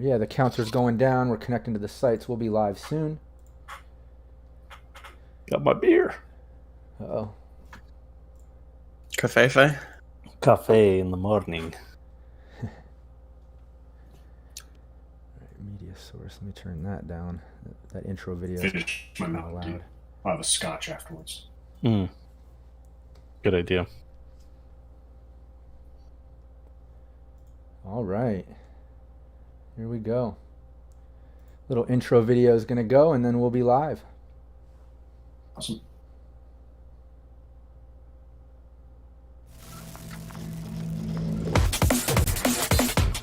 Yeah, the counter's going down. We're connecting to the sites. We'll be live soon. Got my beer. Uh-oh. Cafe? Cafe in the morning. Media source. Let me turn that down. That intro video. Finish my Mountain Dew. I'll have a scotch afterwards. Good idea. All right. Here we go. Little intro video is going to go, and then we'll be live. Awesome.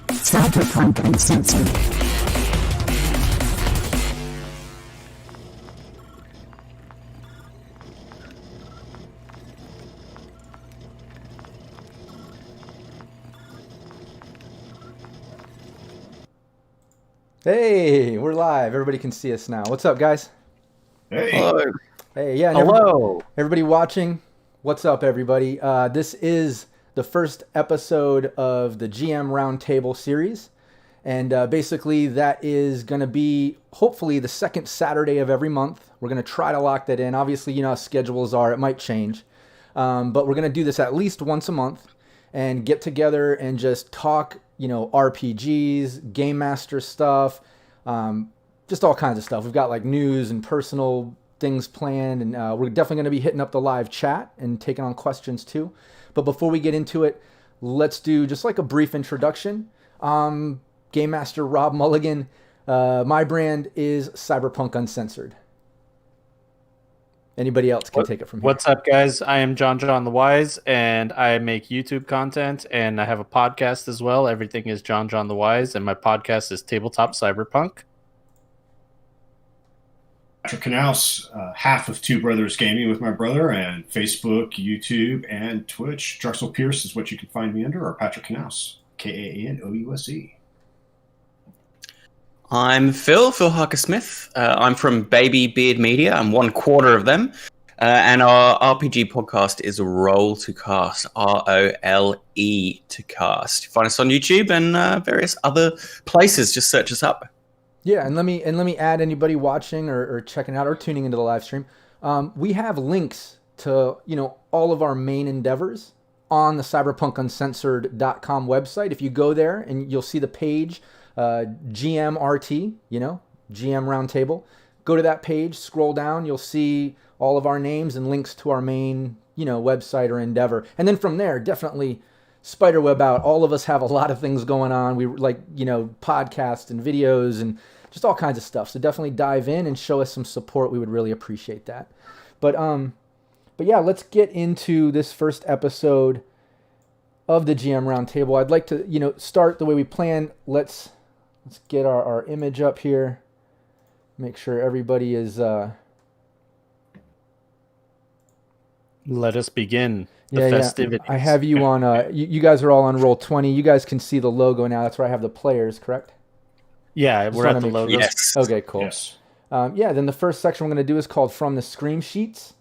Cyberpunk Uncensored. Hey, we're live. Everybody can see us now. What's up, guys? Hey. Hello. Hey, yeah. Hello. Everybody watching, what's up, everybody? This is the first episode of the GM Roundtable series. And basically, that is going to be, hopefully, the second Saturday of every month. We're going to try to lock that in. Obviously, you know how schedules are. It might change. But we're going to do this at least once a month and get together and just talk, you know, RPGs, Game Master stuff, just all kinds of stuff. We've got like news and personal things planned, and we're definitely going to be hitting up the live chat and taking on questions too. But before we get into it, let's do just like a brief introduction. Game Master Rob Mulligan. My brand is Cyberpunk Uncensored. Anybody else can take it from here. What's up, guys? I am JonJon TheWise, and I make YouTube content, and I have a podcast as well. Everything is JonJon TheWise, and my podcast is Tabletop Cyberpunk. Patrick Kanouse, half of Two Brothers Gaming with my brother, and Facebook, YouTube, and Twitch. Drexel Pierce is what you can find me under, or Patrick Kanouse, K-A-N-O-U-S-E. I'm Phil Harker-Smith. I'm from Baby Beard Media. I'm one quarter of them. And our RPG podcast is Roll to Cast, R-O-L-E to Cast. Find us on YouTube and various other places. Just search us up. Yeah, and let me add anybody watching or checking out or tuning into the live stream. We have links to, you know, all of our main endeavors on the cyberpunkuncensored.com website. If you go there and you'll see the page, GMRT, you know, GM Roundtable. Go to that page, scroll down, you'll see all of our names and links to our main, you know, website or endeavor. And then from there, definitely spiderweb out. All of us have a lot of things going on. We like, you know, podcasts and videos and just all kinds of stuff. So definitely dive in and show us some support. We would really appreciate that. But yeah, let's get into this first episode of the GM Roundtable. I'd like to, you know, start the way we planned. Let's get our image up here. Make sure everybody is... Let us begin the festivities. I have you on... you guys are all on Roll20. You guys can see the logo now. That's where I have the players, correct? Yeah, we're at the logo. Yes. Okay, cool. Yes. Yeah, then the first section we're going to do is called From the Scream Sheets.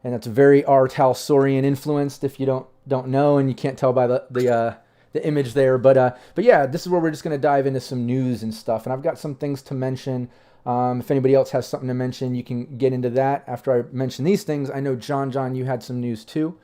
And that's very R. Talsorian influenced, if you don't know, and you can't tell by the image there. But yeah, this is where we're just going to dive into some news and stuff. And I've got some things to mention. If anybody else has something to mention, you can get into that after I mention these things. I know, John, you had some news too,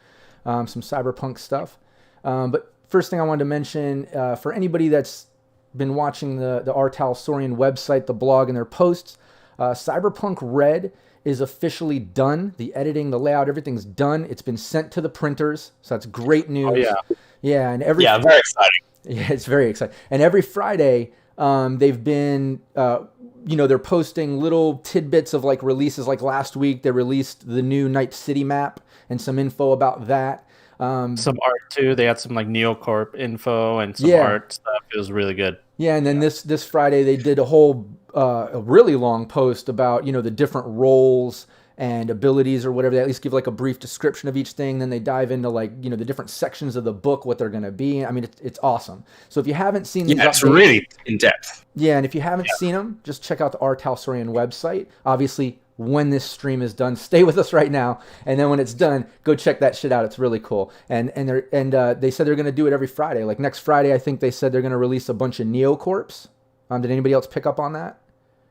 some cyberpunk stuff. But first thing I wanted to mention, for anybody that's been watching the R. Talsorian website, the blog, and their posts, Cyberpunk Red is officially done. The editing, the layout, everything's done. It's been sent to the printers, so that's great news. Oh, yeah. Yeah, and Yeah, very exciting. Yeah, it's very exciting. And every Friday, they've been, you know, they're posting little tidbits of like releases. Like last week, they released the new Night City map and some info about that. Some art too. They had some like Neocorp info and some art stuff. It was really good. Yeah, and then this Friday they did a really long post about, you know, the different roles and abilities or whatever. They at least give like a brief description of each thing. Then they dive into like, you know, the different sections of the book, what they're going to be. I mean, it's awesome. So if you haven't seen these it's really in depth. Yeah, and if you haven't seen them, just check out the R. Talsorian website. Obviously, when this stream is done, stay with us right now, and then when it's done, go check that shit out. It's really cool. And they said they're going to do it every Friday. Like next Friday, I think they said they're going to release a bunch of Neocorps Did anybody else pick up on that?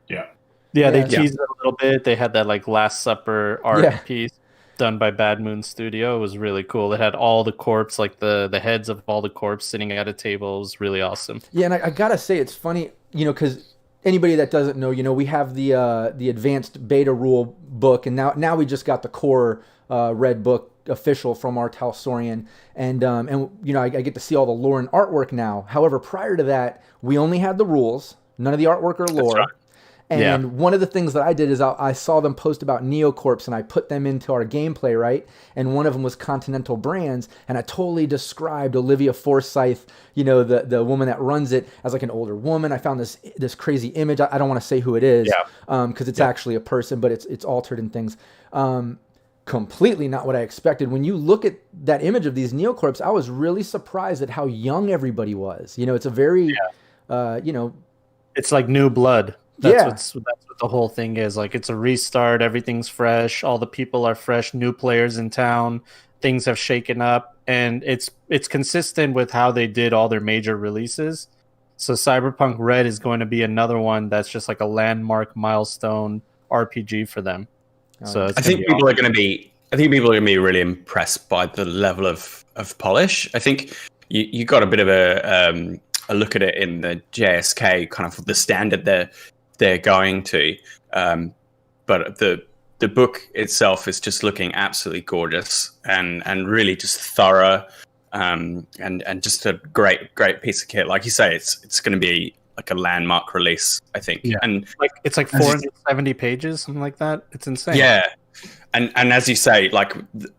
Yeah. Yeah, they Yeah. teased it a little bit. They had that like Last Supper art Yeah. piece done by Bad Moon Studio. It was really cool. It had all the corpse, like the heads of all the corpse sitting at a table. It was really awesome. Yeah, and I gotta say it's funny, because anybody that doesn't know, we have the advanced beta rule book, and now we just got the core red book official from our Talsorian, and I get to see all the lore and artwork now. However, prior to that, we only had the rules, none of the artwork or lore. Right. And one of the things that I did is I saw them post about Neocorps, and I put them into our gameplay, right? And one of them was Continental Brands, and I totally described Olivia Forsyth, the woman that runs it, as like an older woman. I found this crazy image. I don't want to say who it is, because it's actually a person, but it's altered and things. Completely not what I expected. When you look at that image of these Neocorps, I was really surprised at how young everybody was. It's a very, it's like new blood. That's what the whole thing is. Like, it's a restart. Everything's fresh. All the people are fresh. New players in town. Things have shaken up, and it's consistent with how they did all their major releases. So Cyberpunk Red is going to be another one that's just like a landmark milestone RPG for them. So I think people are going to be really impressed by the level of polish. I think you got a bit of a look at it in the JSK, kind of the standard they're going to, but the book itself is just looking absolutely gorgeous and really just thorough, and just a great piece of kit. Like you say, it's going to be like a landmark release, I think. Yeah. And it's like 470 pages, something like that. It's insane. Yeah. And as you say, like,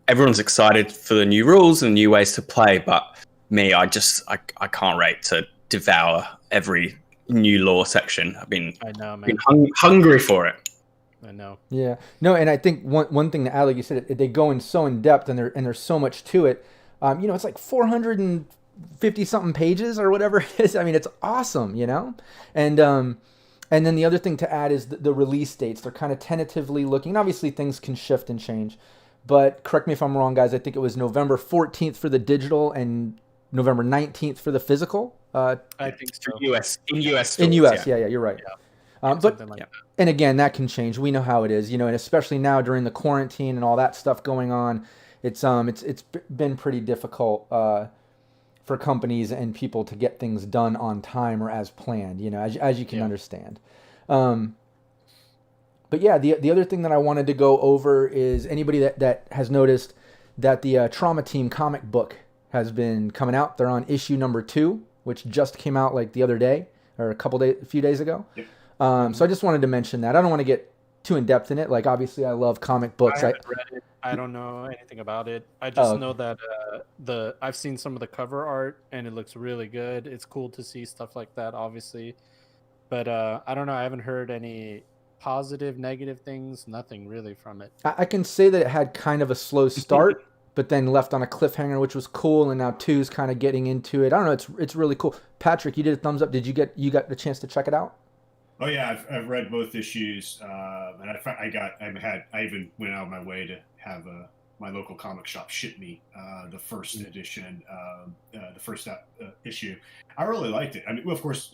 everyone's excited for the new rules and new ways to play, but me, I can't wait to devour every new lore section. I've been hungry for it. I know. Yeah. No, and I think one thing to add, like you said, they go in so in depth, and there's so much to it. It's like 450 something pages or whatever it is. I mean, it's awesome, and then the other thing to add is the release dates. They're kind of tentatively looking. Obviously, things can shift and change, but correct me if I'm wrong, guys. I think it was November 14th for the digital and November 19th for the physical. I think so. In US stores, in US, yeah, you're right. Yeah. But like that. And again, that can change. We know how it is, and especially now during the quarantine and all that stuff going on, it's been pretty difficult for companies and people to get things done on time or as planned, as you can understand. But yeah, the other thing that I wanted to go over is anybody that has noticed that the Trauma Team comic book has been coming out. They're on issue number 2, which just came out like the other day or a few days ago. Yep. So I just wanted to mention that. I don't want to get too in depth in it. Like, obviously, I love comic books. I haven't read it. I don't know anything about it. I just know that I've seen some of the cover art, and it looks really good. It's cool to see stuff like that, obviously. But I don't know. I haven't heard any positive, negative things. Nothing really from it. I can say that it had kind of a slow start, but then left on a cliffhanger, which was cool. And now 2's kind of getting into it. I don't know. It's really cool. Patrick, you did a thumbs up. Did you got the chance to check it out? Oh yeah, I've read both issues, and I even went out of my way to have my local comic shop ship me the first edition, the first issue. I really liked it. I mean, well, of course,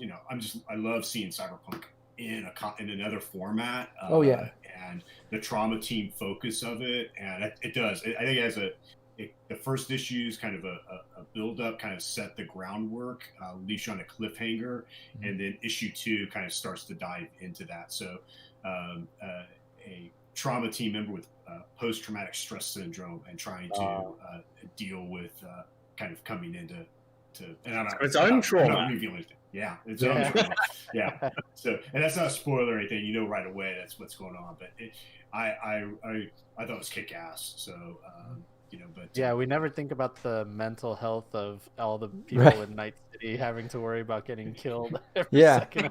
I love seeing Cyberpunk in another format. And the Trauma Team focus of it, and it does. I think it has the first issue is kind of a build up, kind of set the groundwork, leaves you on a cliffhanger, and then issue 2 kind of starts to dive into that. So a Trauma Team member with post-traumatic stress syndrome and trying to deal with kind of coming into and its own trauma. I'm not revealing anything. Yeah, it's own trauma. Yeah. So, and that's not a spoiler or anything. Right away that's what's going on. But I thought it was kick ass. So. But yeah, we never think about the mental health of all the people in Night City having to worry about getting killed every second.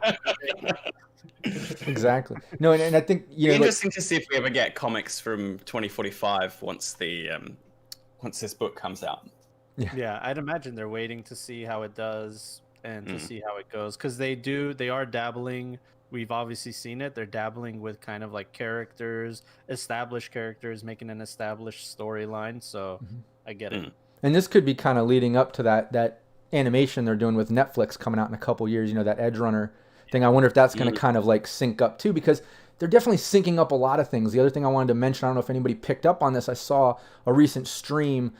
Exactly. No, and I think interesting to see if we ever get comics from 2045 once this book comes out. Yeah, I'd imagine they're waiting to see how it does and to see how it goes, because they are dabbling. We've obviously seen it. They're dabbling with kind of like established characters, making an established storyline. So I get it. And this could be kind of leading up to that animation they're doing with Netflix coming out in a couple years. That Edge Runner thing. I wonder if that's going to kind of like sync up too, because they're definitely syncing up a lot of things. The other thing I wanted to mention, I don't know if anybody picked up on this. I saw a recent stream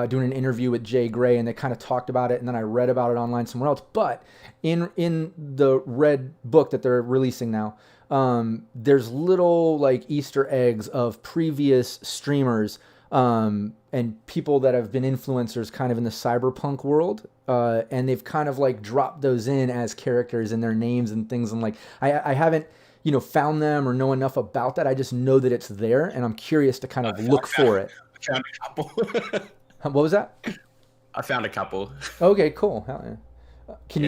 doing an interview with Jay Gray, and they kind of talked about it, and then I read about it online somewhere else. But in the red book that they're releasing now, there's little like Easter eggs of previous streamers and people that have been influencers kind of in the cyberpunk world, and they've kind of like dropped those in as characters and their names and things. And like I haven't found them or know enough about that. I just know that it's there, and I'm curious to kind of look for it. I found a couple. What was that? I found a couple. Okay, cool. Hell yeah.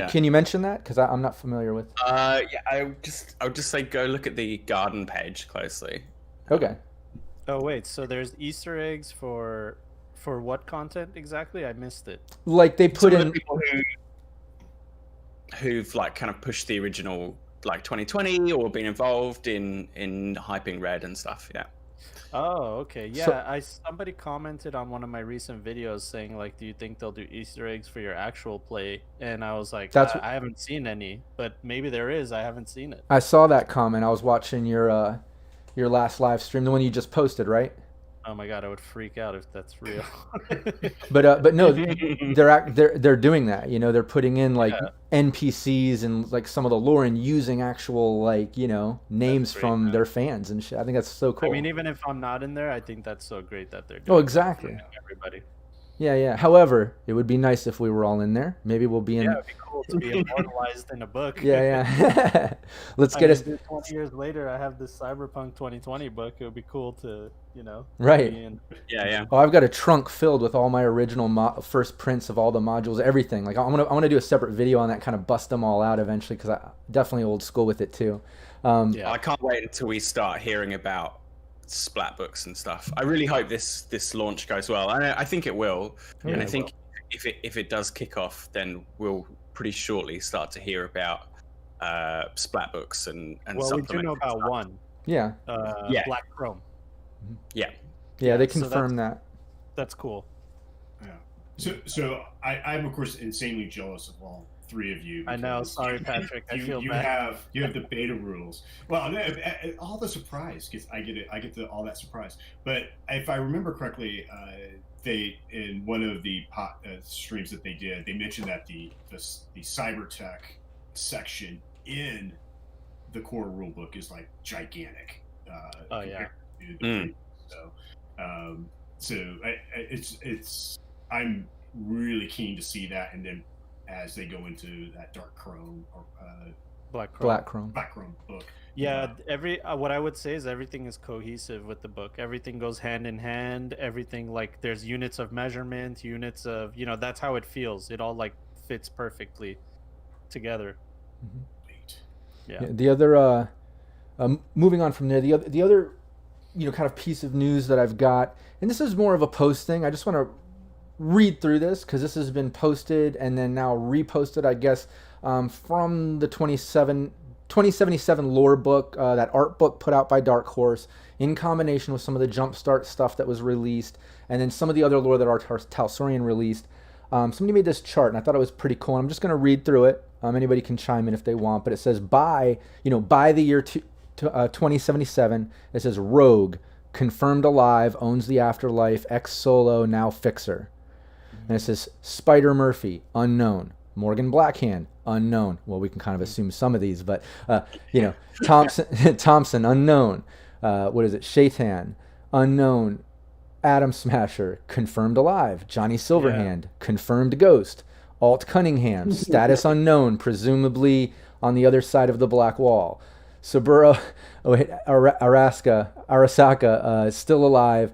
Can you mention that? Because I'm not familiar with. Yeah, I would just say go look at the garden page closely. Okay. Oh wait, so there's Easter eggs for what content exactly? I missed it. Like they put in people who've like kind of pushed the original like 2020 or been involved in hyping Red and stuff. Yeah. Oh, okay. Yeah, So- somebody commented on one of my recent videos saying like, do you think they'll do Easter eggs for your actual play? And I was like, I haven't seen any, but maybe there is. I haven't seen it. I saw that comment. I was watching your last live stream, the one you just posted, right? Oh my god, I would freak out if that's real. But no, they're doing that. They're putting in like NPCs and like some of the lore and using actual like names from their fans and shit. I think that's so cool. I mean, even if I'm not in there, I think that's so great that they're doing exactly. Everybody. Yeah. However, it would be nice if we were all in there. Maybe we'll be in. Yeah, it'd be cool to be immortalized in a book. Yeah. Let's get us. 20 years later, I have this Cyberpunk 2020 book. It would be cool to, Right. be in. Yeah. Oh, I've got a trunk filled with all my original first prints of all the modules, everything. Like I want to do a separate video on that, kind of bust them all out eventually, because I definitely old school with it too. Yeah, I can't wait until we start hearing about splat books and stuff. I really hope this launch goes well, and I think it will. Yeah, and I think if it does kick off, then we'll pretty shortly start to hear about splat books and well, we do know about stuff. one. Yeah. Black Chrome. Yeah. Yeah, they confirmed that. That's cool. Yeah. So I'm of course insanely jealous of all three of you. I know. Sorry, Patrick. I feel bad. You have the beta rules. Well, all the surprise, because I get it. I get all that surprise. But if I remember correctly, they in one of the streams that they did, they mentioned that the cybertech section in the core rulebook is like gigantic. Oh yeah. So it's I'm really keen to see that, and then as they go into that dark chrome or Black Chrome book. Yeah, what I would say is everything is cohesive with the book. Everything goes hand in hand. Everything, like, there's units of measurement, units of, that's how it feels. It all like fits perfectly together. Mm-hmm. Yeah. The other moving on from there, the other kind of piece of news that I've got, and this is more of a post thing. I just want to read through this because this has been posted and then now reposted, I guess, from the 2077 lore book, that art book put out by Dark Horse, in combination with some of the Jumpstart stuff that was released, and then some of the other lore that Talsorian released. Somebody made this chart, and I thought it was pretty cool. And I'm just going to read through it. Anybody can chime in if they want, but it says by the year 2077, it says Rogue, confirmed alive, owns the afterlife, ex-solo, now fixer. And it says Spider Murphy, unknown. Morgan Blackhand, unknown. Well, we can kind of assume some of these, but Thompson, unknown. What is it? Shaitan, unknown. Atom Smasher, confirmed alive. Johnny Silverhand, confirmed ghost. Alt Cunningham, status unknown, presumably on the other side of the black wall. Saburo Arasaka, still alive.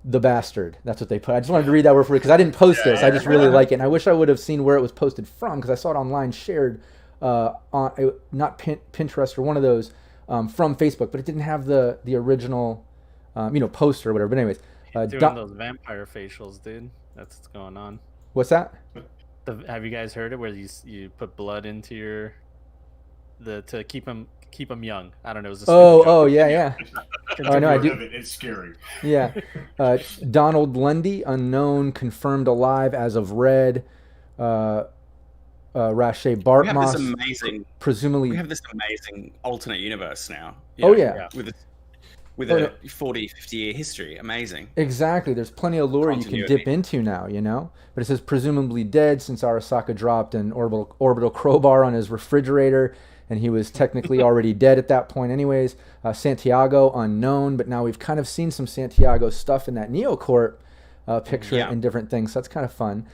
The Bastard. That's what they put. I just wanted to read that word for you because I didn't post this. I just really like it. And I wish I would have seen where it was posted from, because I saw it online shared on not Pinterest or one of those from Facebook, but it didn't have the original poster or whatever. But anyways, doing those vampire facials, dude. That's what's going on. What's that? Have you guys heard it where you put blood into to keep them young? I don't know. It was a yeah. Oh, no, I do. It's scary. Yeah. Donald Lundy, unknown, confirmed alive as of Red. Rache We Bart have Moss. this amazing. Presumably. We have this amazing alternate universe now. Oh, yeah. With a 40, 50-year history. Amazing. Exactly. There's plenty of lore you can Continuity. dip into now, you know? But it says presumably dead since Arasaka dropped an orbital crowbar on his refrigerator, and he was technically already dead at that point anyways. Santiago, unknown, but now we've kind of seen some Santiago stuff in that Neocorp picture and different things, so that's kind of fun.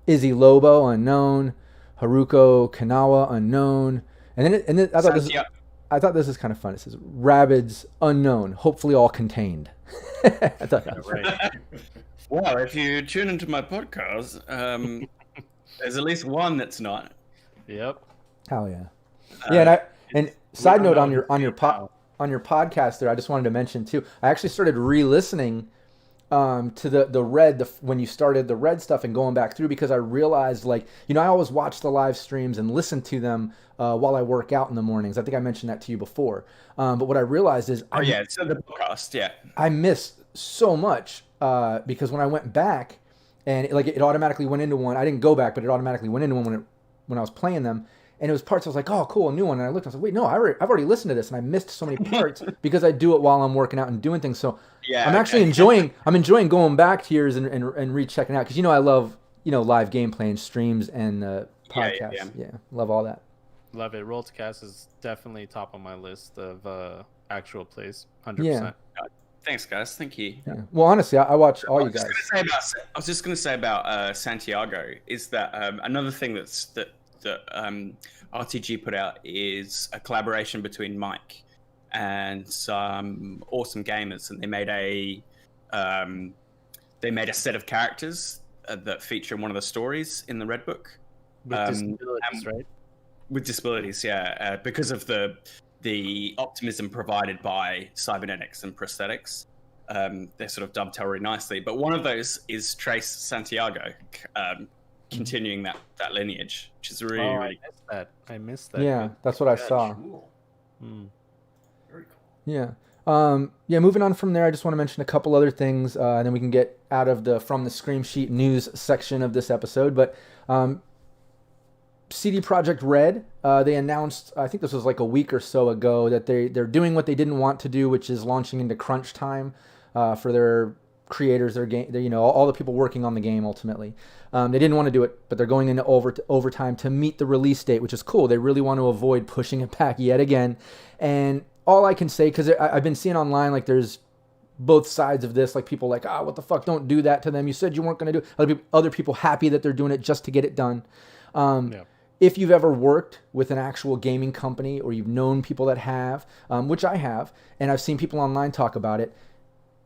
Izzy Lobo, unknown. Haruko Kanawa, unknown. And then I thought this is kind of fun. It says Rabbids unknown, hopefully all contained. I thought that was Right. Well, if you tune into my podcast, there's at least one that's not. Yep. hell yeah. Yeah, and side note on your podcast there, I just wanted to mention too. I actually started re-listening to the Red when you started the Red stuff and going back through, because I realized, like, you know, I always watch the live streams and listen to them while I work out in the mornings. I think I mentioned that to you before. But what I realized is it's the podcast. Yeah, I missed so much because when I went back and it automatically went into one. I didn't go back, but it automatically went into one when I was playing them. And it was parts I was like, oh, cool, a new one. And I looked, I was like, wait, no, I've already listened to this, and I missed so many parts because I do it while I'm working out and doing things. So I'm actually enjoying going back to yours and re-checking out, because, you know, I love, you know, live gameplay and streams and podcasts. Yeah, love all that. Love it. Roll to Cast is definitely top on my list of actual plays. 100%. Yeah. Thanks, guys. Thank you. Yeah. Well, honestly, I watch all you guys. I was just going to say about Santiago is that another thing that RTG put out is a collaboration between Mike and some awesome gamers, and they made a set of characters that feature in one of the stories in the Red Book. With disabilities, right? With disabilities, yeah, because of the optimism provided by cybernetics and prosthetics. They sort of dovetail really nicely. But one of those is Trace Santiago, continuing that lineage, which is really, really cool. I missed that. Yeah, that's what I saw. Cool. Very cool. Yeah. Moving on from there, I just want to mention a couple other things, and then we can get out of the From the Scream Sheet news section of this episode. But CD Projekt Red, they announced, I think this was like a week or so ago, that they're doing what they didn't want to do, which is launching into crunch time for their creators, their game, you know, all the people working on the game ultimately. They didn't want to do it, but they're going into overtime to meet the release date, which is cool. They really want to avoid pushing it back yet again. And all I can say, because I've been seeing online, like, there's both sides of this, like people like, what the fuck, don't do that to them. You said you weren't going to do it. Other people happy that they're doing it just to get it done. If you've ever worked with an actual gaming company, or you've known people that have, which I have, and I've seen people online talk about it,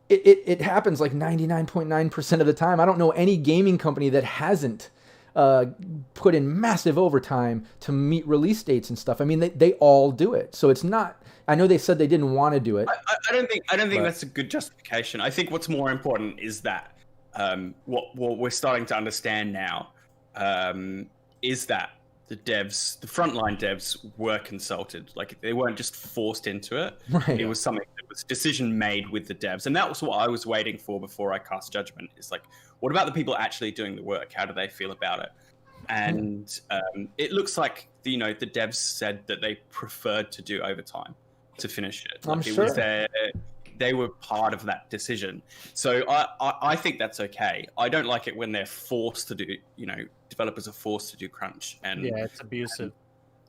it happens like 99.9% of the time. I don't know any gaming company that hasn't put in massive overtime to meet release dates and stuff. I mean, they all do it. So it's not, I know they said they didn't want to do it. I don't think that's a good justification. I think what's more important is that what we're starting to understand now is that the frontline devs were consulted. Like, they weren't just forced into it. Right. It was something that was a decision made with the devs. And that was what I was waiting for before I cast judgment. It's like, what about the people actually doing the work? How do they feel about it? And it looks like, you know, the devs said that they preferred to do overtime to finish it. Like, I'm sure. They were part of that decision. So I think that's okay. I don't like it when they're forced to do, you know, developers are forced to do crunch. And it's abusive.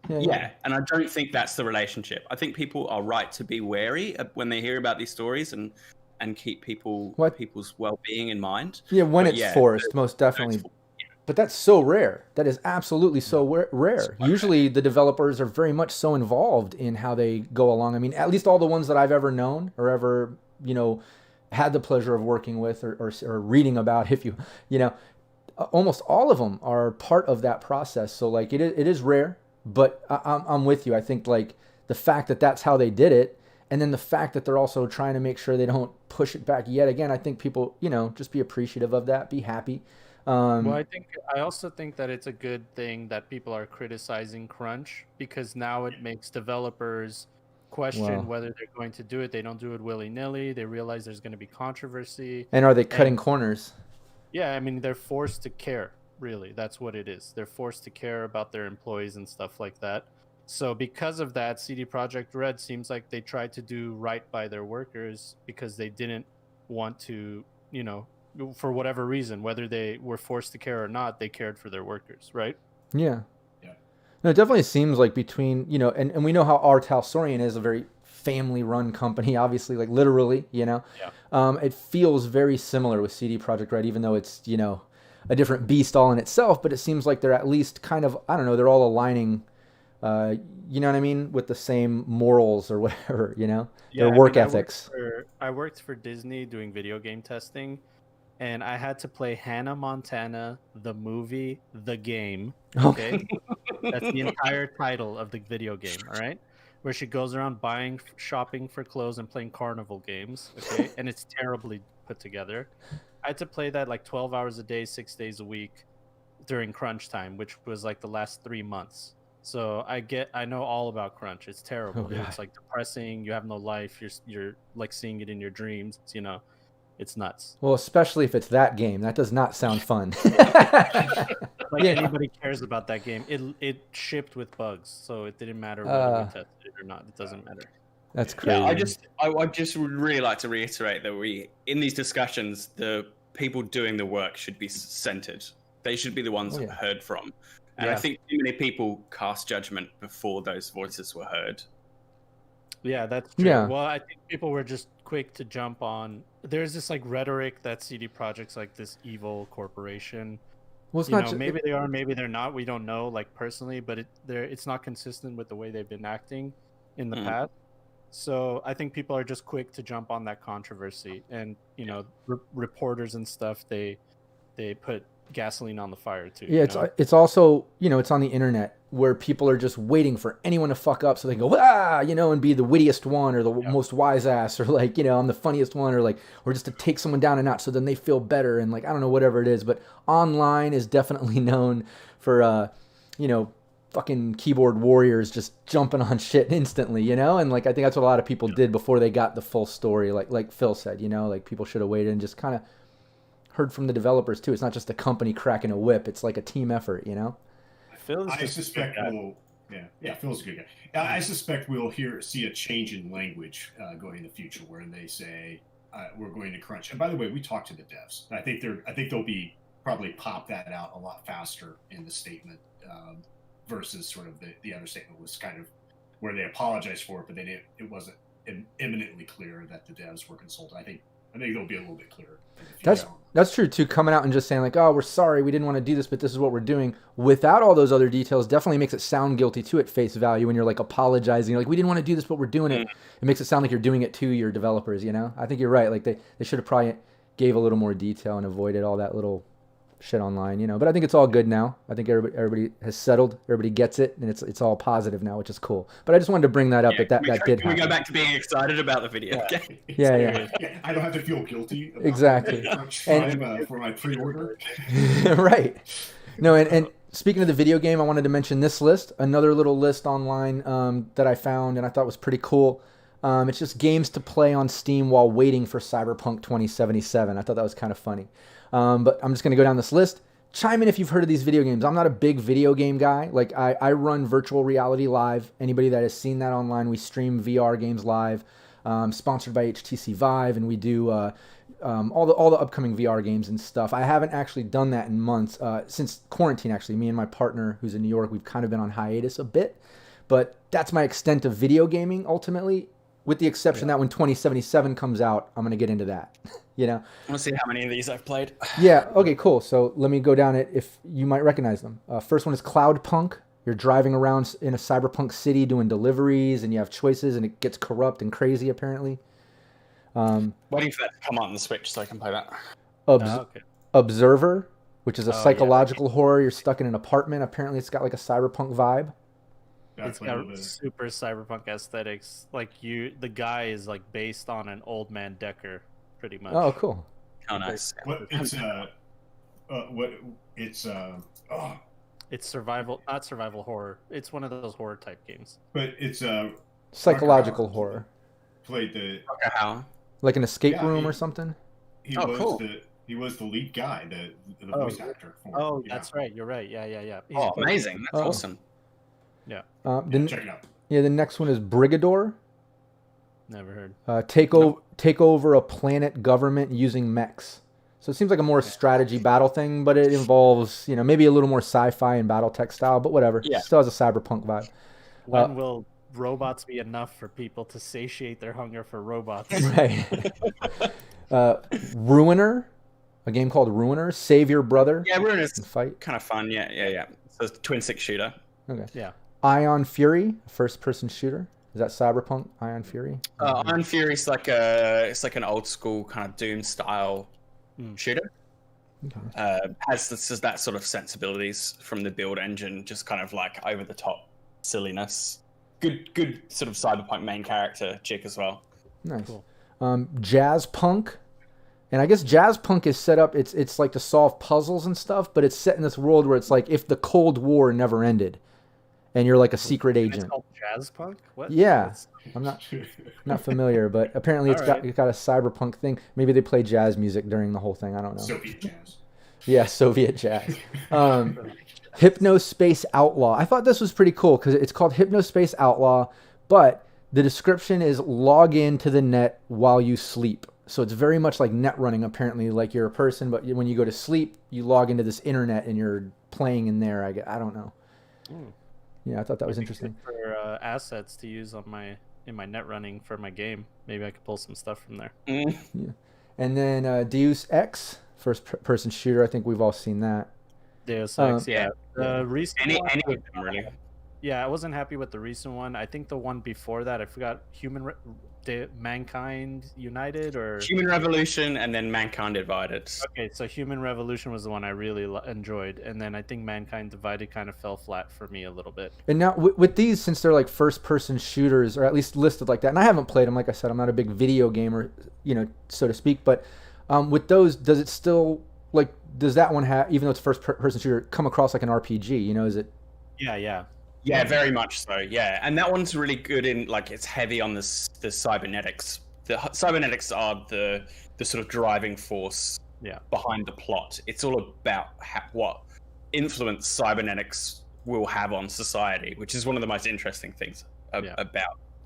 And I don't think that's the relationship. I think people are right to be wary when they hear about these stories and keep people's well-being in mind. Yeah, when it's forced, most definitely. But that's so rare. That is absolutely so rare. Usually the developers are very much so involved in how they go along. I mean, at least all the ones that I've ever known or ever, you know, had the pleasure of working with or reading about, if you know, almost all of them are part of that process. So, like, it is rare, but I'm with you. I think, like, the fact that that's how they did it, and then the fact that they're also trying to make sure they don't push it back yet again, I think people, you know, just be appreciative of that, be happy. Well, I also think that it's a good thing that people are criticizing crunch, because now it makes developers question whether they're going to do it. They don't do it willy-nilly. They realize there's going to be controversy. And are they cutting corners? Yeah, I mean, they're forced to care, really. That's what it is. They're forced to care about their employees and stuff like that. So because of that, CD Projekt Red seems like they tried to do right by their workers because they didn't want to, for whatever reason, whether they were forced to care or not, they cared for their workers, right? Yeah. No, it definitely seems like between, and we know how our Talsorian is a very family-run company, obviously, like literally, it feels very similar with CD Projekt Red, even though it's, a different beast all in itself, but it seems like they're at least kind of, I don't know, they're all aligning, you know what I mean, with the same morals or whatever, their work ethics. I worked for Disney doing video game testing, and I had to play Hannah Montana, the movie, the game, okay? That's the entire title of the video game, all right? Where she goes around shopping for clothes and playing carnival games, okay? And it's terribly put together. I had to play that like 12 hours a day, 6 days a week during crunch time, which was like the last 3 months. So I know all about crunch. It's terrible. It's like depressing. You have no life. You're like seeing it in your dreams, It's nuts. Well, especially if it's that game. That does not sound fun. Anybody cares about that game. It shipped with bugs, so it didn't matter whether we tested it or not. It doesn't matter. That's crazy. Yeah, I just would really like to reiterate that in these discussions, the people doing the work should be centered. They should be the ones heard from. And I think too many people cast judgment before those voices were heard. Yeah, that's true. Yeah. Well, I think people were just quick to jump on. There's this like rhetoric that CD Projekt's like this evil corporation. Well, it's not maybe they are, maybe they're not. We don't know, like personally, but it's not consistent with the way they've been acting in the past. So I think people are just quick to jump on that controversy, and reporters and stuff they put gasoline on the fire too. Yeah, it's also it's on the internet where people are just waiting for anyone to fuck up so they can go and be the wittiest one or the most wise ass or like I'm the funniest one or just to take someone down a notch so then they feel better and like I don't know, whatever it is. But online is definitely known for fucking keyboard warriors just jumping on shit instantly, and like I think that's what a lot of people did before they got the full story, like Phil said, like people should have waited and just kind of heard from the developers too. It's not just a company cracking a whip, it's like a team effort, I suspect Phil's a good guy. I suspect we'll see a change in language going in the future where they say we're going to crunch. And by the way, we talked to the devs. I think they'll be probably pop that out a lot faster in the statement versus sort of the other statement was kind of where they apologized for it, but it wasn't imminently clear that the devs were consulted. I think they'll be a little bit clearer. That's true too. Coming out and just saying like, "Oh, we're sorry, we didn't want to do this, but this is what we're doing," without all those other details, definitely makes it sound guilty too at face value. When you're like apologizing, you're like, "We didn't want to do this, but we're doing it." It makes it sound like you're doing it to your developers. I think you're right. Like they should have probably gave a little more detail and avoided all that little shit online. But I think it's all good now. I think everybody has settled. Everybody gets it, and it's all positive now, which is cool. But I just wanted to bring that up. That did. Can we go back to being excited about the video game? Yeah. I don't have to feel guilty. About exactly. For my pre-order. Right. No, and speaking of the video game, I wanted to mention this list, another little list online that I found and I thought was pretty cool. It's just games to play on Steam while waiting for Cyberpunk 2077. I thought that was kind of funny. But I'm just going to go down this list. Chime in if you've heard of these video games. I'm not a big video game guy. Like I run virtual reality live. Anybody that has seen that online, we stream VR games live, sponsored by HTC Vive, and we do all the upcoming VR games and stuff. I haven't actually done that in months since quarantine. Actually, me and my partner, who's in New York, we've kind of been on hiatus a bit. But that's my extent of video gaming ultimately, with the exception that when 2077 comes out, I'm going to get into that. I want to see how many of these I've played. Yeah, okay, cool. So let me go down it if you might recognize them. First one is Cloudpunk. You're driving around in a cyberpunk city doing deliveries, and you have choices, and it gets corrupt and crazy, apparently. Waiting for that to come on the Switch so I can play that. Observer, which is a psychological horror. You're stuck in an apartment. Apparently, it's got like a cyberpunk vibe. It's got super cyberpunk aesthetics. Like the guy is like based on an old man Decker, pretty much. Oh, cool. How nice. It's survival, not survival horror. It's one of those horror type games. But it's psychological horror. Played how? Like an escape room or something. He was cool. He was the lead guy, the voice actor. For Oh, yeah. that's right. You're right. Yeah. Oh, amazing! That's awesome. Yeah. Check it out. Yeah, the next one is Brigador. Never heard. Take over a planet government using mechs. So it seems like a more strategy battle thing, but it involves, maybe a little more sci-fi and BattleTech style, but whatever. Yeah. Still has a cyberpunk vibe. When will robots be enough for people to satiate their hunger for robots? Right. Ruiner, a game called Ruiner. Save your brother. Yeah, Ruiner's fight. kind of fun. Yeah. So it's a twin stick shooter. Okay. Yeah. Ion Fury, first-person shooter. Is that Cyberpunk? Ion Fury. Iron Fury's like an old school kind of Doom style shooter. Okay. Has that sort of sensibilities from the build engine, just kind of like over the top silliness. Good sort of cyberpunk main character chick as well. Nice. Cool. Jazz Punk. And I guess Jazz Punk is set up, it's like to solve puzzles and stuff, but it's set in this world where it's like if the Cold War never ended and you're like a secret agent. It's called Jazz Punk? What? Yeah. I'm not familiar, but apparently it's got a cyberpunk thing. Maybe they play jazz music during the whole thing. I don't know. Soviet jazz. Yeah, Soviet jazz. Hypnospace Outlaw. I thought this was pretty cool because it's called Hypnospace Outlaw, but the description is log into the net while you sleep. So it's very much like net running, apparently, like you're a person, but when you go to sleep, you log into this internet and you're playing in there. I don't know. Yeah, I thought that was interesting. For assets to use on in my net running for my game, maybe I could pull some stuff from there. Yeah. And then Deus Ex, first-person shooter. I think we've all seen that. Deus Ex, yeah. The recent Any one, of them really. yeah, I wasn't happy with the recent one. I think the one before that, I forgot, Mankind United or Human Revolution and then Mankind Divided. Okay, so Human Revolution was the one I really enjoyed, and then I think Mankind Divided kind of fell flat for me a little bit. And now with these, since they're like first-person shooters, or at least listed like that, and I haven't played them, like I said, I'm not a big video gamer, so to speak, but with those, does it still, like, does that one have, even though it's first-person shooter, come across like an RPG, is it? Yeah, very much so. Yeah, and that one's really good in like it's heavy on the cybernetics. The cybernetics are the sort of driving force behind the plot. It's all about what influence cybernetics will have on society, which is one of the most interesting things about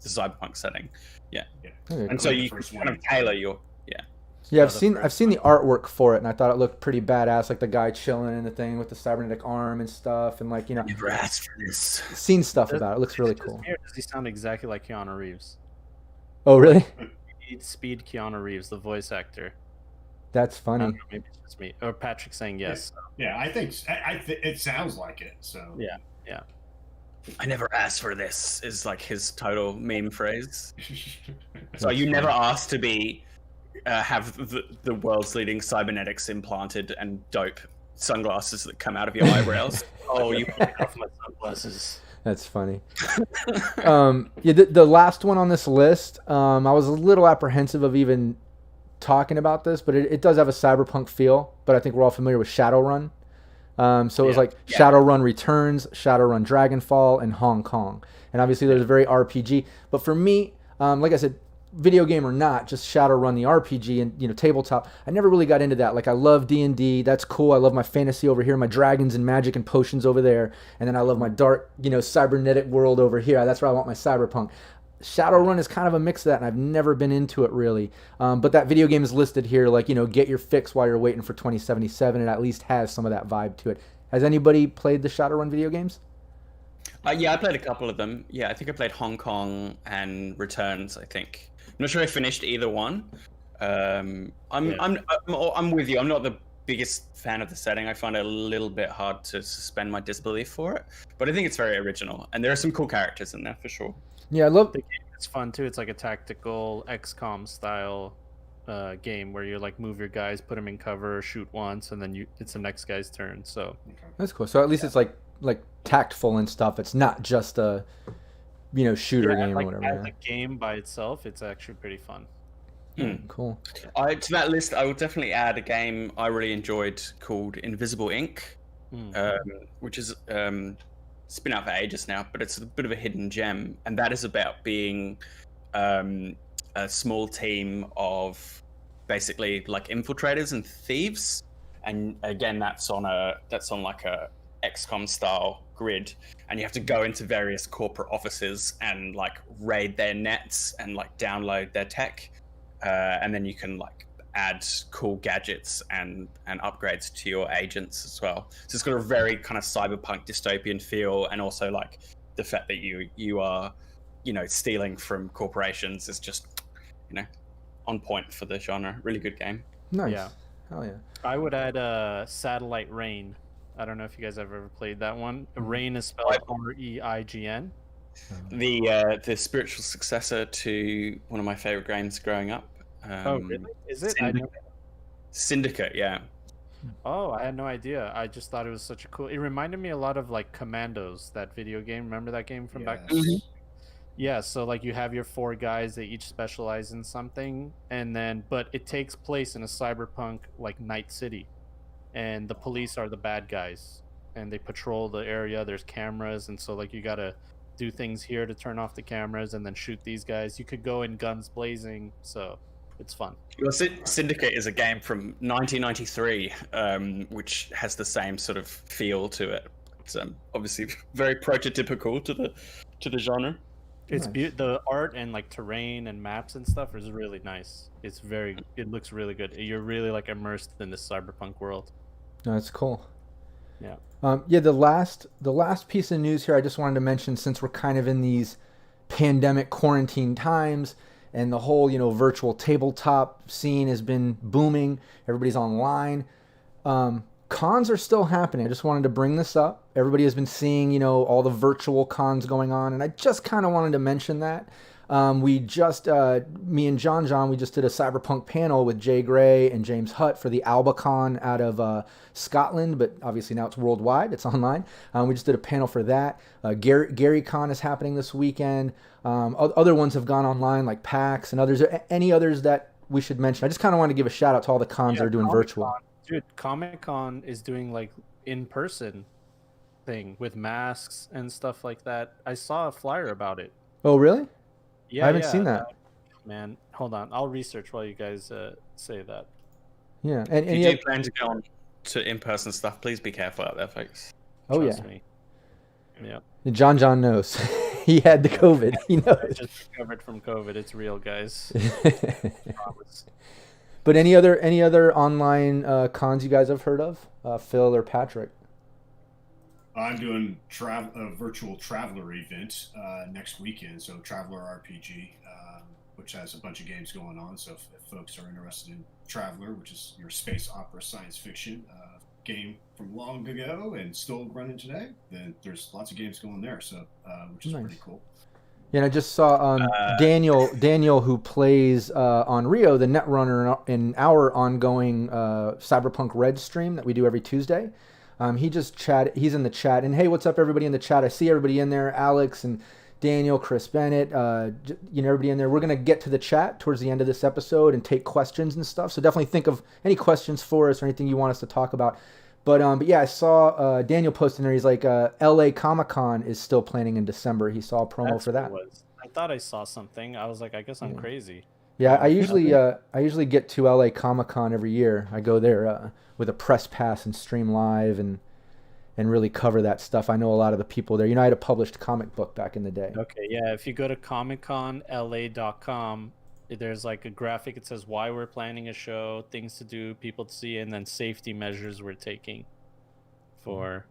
the cyberpunk setting. Yeah. Okay, and so you kind of tailor your Yeah, I've seen the artwork for it, and I thought it looked pretty badass, like the guy chilling in the thing with the cybernetic arm and stuff, and like never asked for this. Seen stuff about it. It looks really cool. Does he sound exactly like Keanu Reeves? Oh, really? Speed Keanu Reeves, the voice actor. That's funny. Maybe it's just me or Patrick saying yes. Yeah, I think it sounds like it. So yeah. I never asked for this is like his total meme phrase. So you never asked to be. Have the world's leading cybernetics implanted and dope sunglasses that come out of your eyebrows. Oh, you put off my sunglasses. That's funny. The last one on this list, I was a little apprehensive of even talking about this, but it does have a cyberpunk feel. But I think we're all familiar with Shadowrun. So it was like Shadowrun Returns, Shadowrun Dragonfall, and Hong Kong. And obviously there's a very RPG. But for me, like I said, video game or not, just Shadowrun the RPG and tabletop. I never really got into that. Like I love D&D, that's cool. I love my fantasy over here, my dragons and magic and potions over there, and then I love my dark, cybernetic world over here. That's where I want my cyberpunk. Shadowrun is kind of a mix of that, and I've never been into it really. But that video game is listed here, like get your fix while you're waiting for 2077. It at least has some of that vibe to it. Has anybody played the Shadowrun video games? Yeah, I played a couple of them. Yeah, I think I played Hong Kong and Returns. I think. I'm not sure I finished either one. I'm with you. I'm not the biggest fan of the setting. I find it a little bit hard to suspend my disbelief for it, but I think it's very original, and there are some cool characters in there for sure. Yeah, I love the game. It's fun too. It's like a tactical XCOM style game where you like move your guys, put them in cover, shoot once, and then it's the next guy's turn. So that's cool. So at least it's like tactful and stuff. It's not just a shooter game or whatever. As a game by itself, it's actually pretty fun. Cool. To that list, I would definitely add a game I really enjoyed called Invisible Ink, which is it's been out for ages now, but it's a bit of a hidden gem, and that is about being a small team of basically like infiltrators and thieves. And again, that's on like a XCOM style grid, and you have to go into various corporate offices and like raid their nets and like download their tech, and then you can like add cool gadgets and upgrades to your agents as well. So it's got a very kind of cyberpunk dystopian feel, and also like the fact that you are, you know, stealing from corporations is just, you know, on point for the genre. Really good game. Nice. Yeah. Hell yeah. I would add Satellite Rain. I don't know if you guys have ever played that one. Rain is spelled R-E-I-G-N. The spiritual successor to one of my favorite games growing up. Oh, really? Is it? Syndicate, yeah. Oh, I had no idea. I just thought it was such a cool... It reminded me a lot of like Commandos, that video game. Remember that game from back then? Mhm. Yeah, so like you have your 4 guys, they each specialize in something, and then but it takes place in a cyberpunk like night city, and the police are the bad guys, and they patrol the area. There's cameras, and so like you gotta do things here to turn off the cameras and then shoot these guys. You could go in guns blazing, so it's fun. Well, Syndicate is a game from 1993, which has the same sort of feel to it. It's obviously very prototypical to the genre. It's Nice. the art and like terrain and maps and stuff is really nice. It looks really good. You're really like immersed in this cyberpunk world. No, that's cool. Yeah. Yeah, the last piece of news here I just wanted to mention, since we're kind of in these pandemic quarantine times and the whole, you know, virtual tabletop scene has been booming. Everybody's online. Cons are still happening. I just wanted to bring this up. Everybody has been seeing, you know, all the virtual cons going on, and I just kind of wanted to mention that. We just, me and JonJon, we just did a Cyberpunk panel with Jay Gray and James Hutt for the AlbaCon out of Scotland, but obviously now it's worldwide. It's online. We just did a panel for that. Gary Con is happening this weekend. Other ones have gone online, like PAX and others. Any others that we should mention? I just kind of want to give a shout out to all the cons that are doing virtual. Dude, Comic-Con is doing like in-person thing with masks and stuff like that. I saw a flyer about it. Oh, really? Yeah, I haven't seen that. Man, hold on. I'll research while you guys say that. Yeah. And If you do plan to go on to in-person stuff, please be careful out there, folks. Oh, Trust yeah. me. Yeah. JonJon knows. He had the COVID. He I knows. just recovered from COVID. It's real, guys. Promise. But any other online cons you guys have heard of, Phil or Patrick? I'm doing a virtual Traveler event next weekend. So Traveler RPG, which has a bunch of games going on. So if folks are interested in Traveler, which is your space opera science fiction game from long ago and still running today, then there's lots of games going there. So which is Nice. pretty cool. Yeah, and I just saw Daniel, who plays on Rio, the Netrunner, in our ongoing Cyberpunk Red stream that we do every Tuesday. He just chatted. He's in the chat, and hey, what's up, everybody in the chat? I see everybody in there. Alex and Daniel, Chris Bennett, you know, everybody in there. We're gonna get to the chat towards the end of this episode and take questions and stuff. So definitely think of any questions for us or anything you want us to talk about. But yeah, I saw Daniel posting there. He's like, LA Comic-Con is still planning in December. He saw a promo That's for that. what it was. I thought I saw something. I was like, I guess I'm crazy. Yeah, I usually get to LA Comic-Con every year. I go there with a press pass and stream live and really cover that stuff. I know a lot of the people there. You know, I had a published comic book back in the day. Okay, yeah. If you go to comicconla.com, there's like a graphic. It says why we're planning a show, things to do, people to see, and then safety measures we're taking for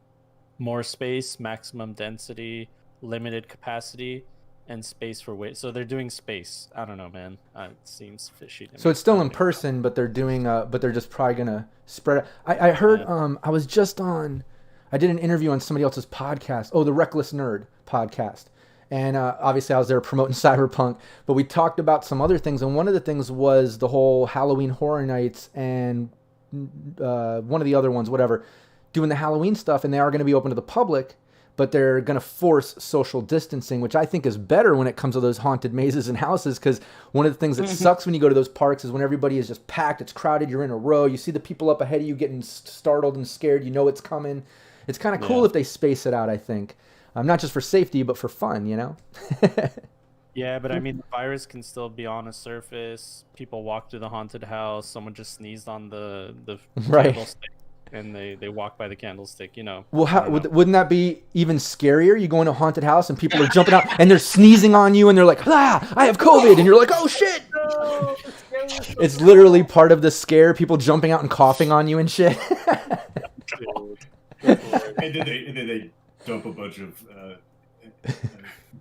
more space, maximum density, limited capacity, and space for weight. So they're doing space. I don't know, man. It seems fishy to me. So it's still in person, but they're doing but they're just probably gonna spread it. I heard I was just on. I did an interview on somebody else's podcast. Oh, the Reckless Nerd podcast. And obviously I was there promoting Cyberpunk, but we talked about some other things. And one of the things was the whole Halloween Horror Nights and one of the other ones, whatever, doing the Halloween stuff. And they are going to be open to the public, but they're going to force social distancing, which I think is better when it comes to those haunted mazes and houses. Because one of the things that sucks when you go to those parks is when everybody is just packed, it's crowded, you're in a row, you see the people up ahead of you getting startled and scared, you know it's coming. It's kind of cool if they space it out, I think. Not just for safety, but for fun, you know? Yeah, but I mean, the virus can still be on a surface. People walk through the haunted house. Someone just sneezed on the Right. candlestick, and they walk by the candlestick. You know. Well, I don't know. wouldn't that be even scarier? You go into a haunted house and people are jumping out and they're sneezing on you and they're like, "Ah, I have COVID," and you're like, "Oh shit!" No, It's literally part of the scare. People jumping out and coughing on you and shit. And then they dump a bunch of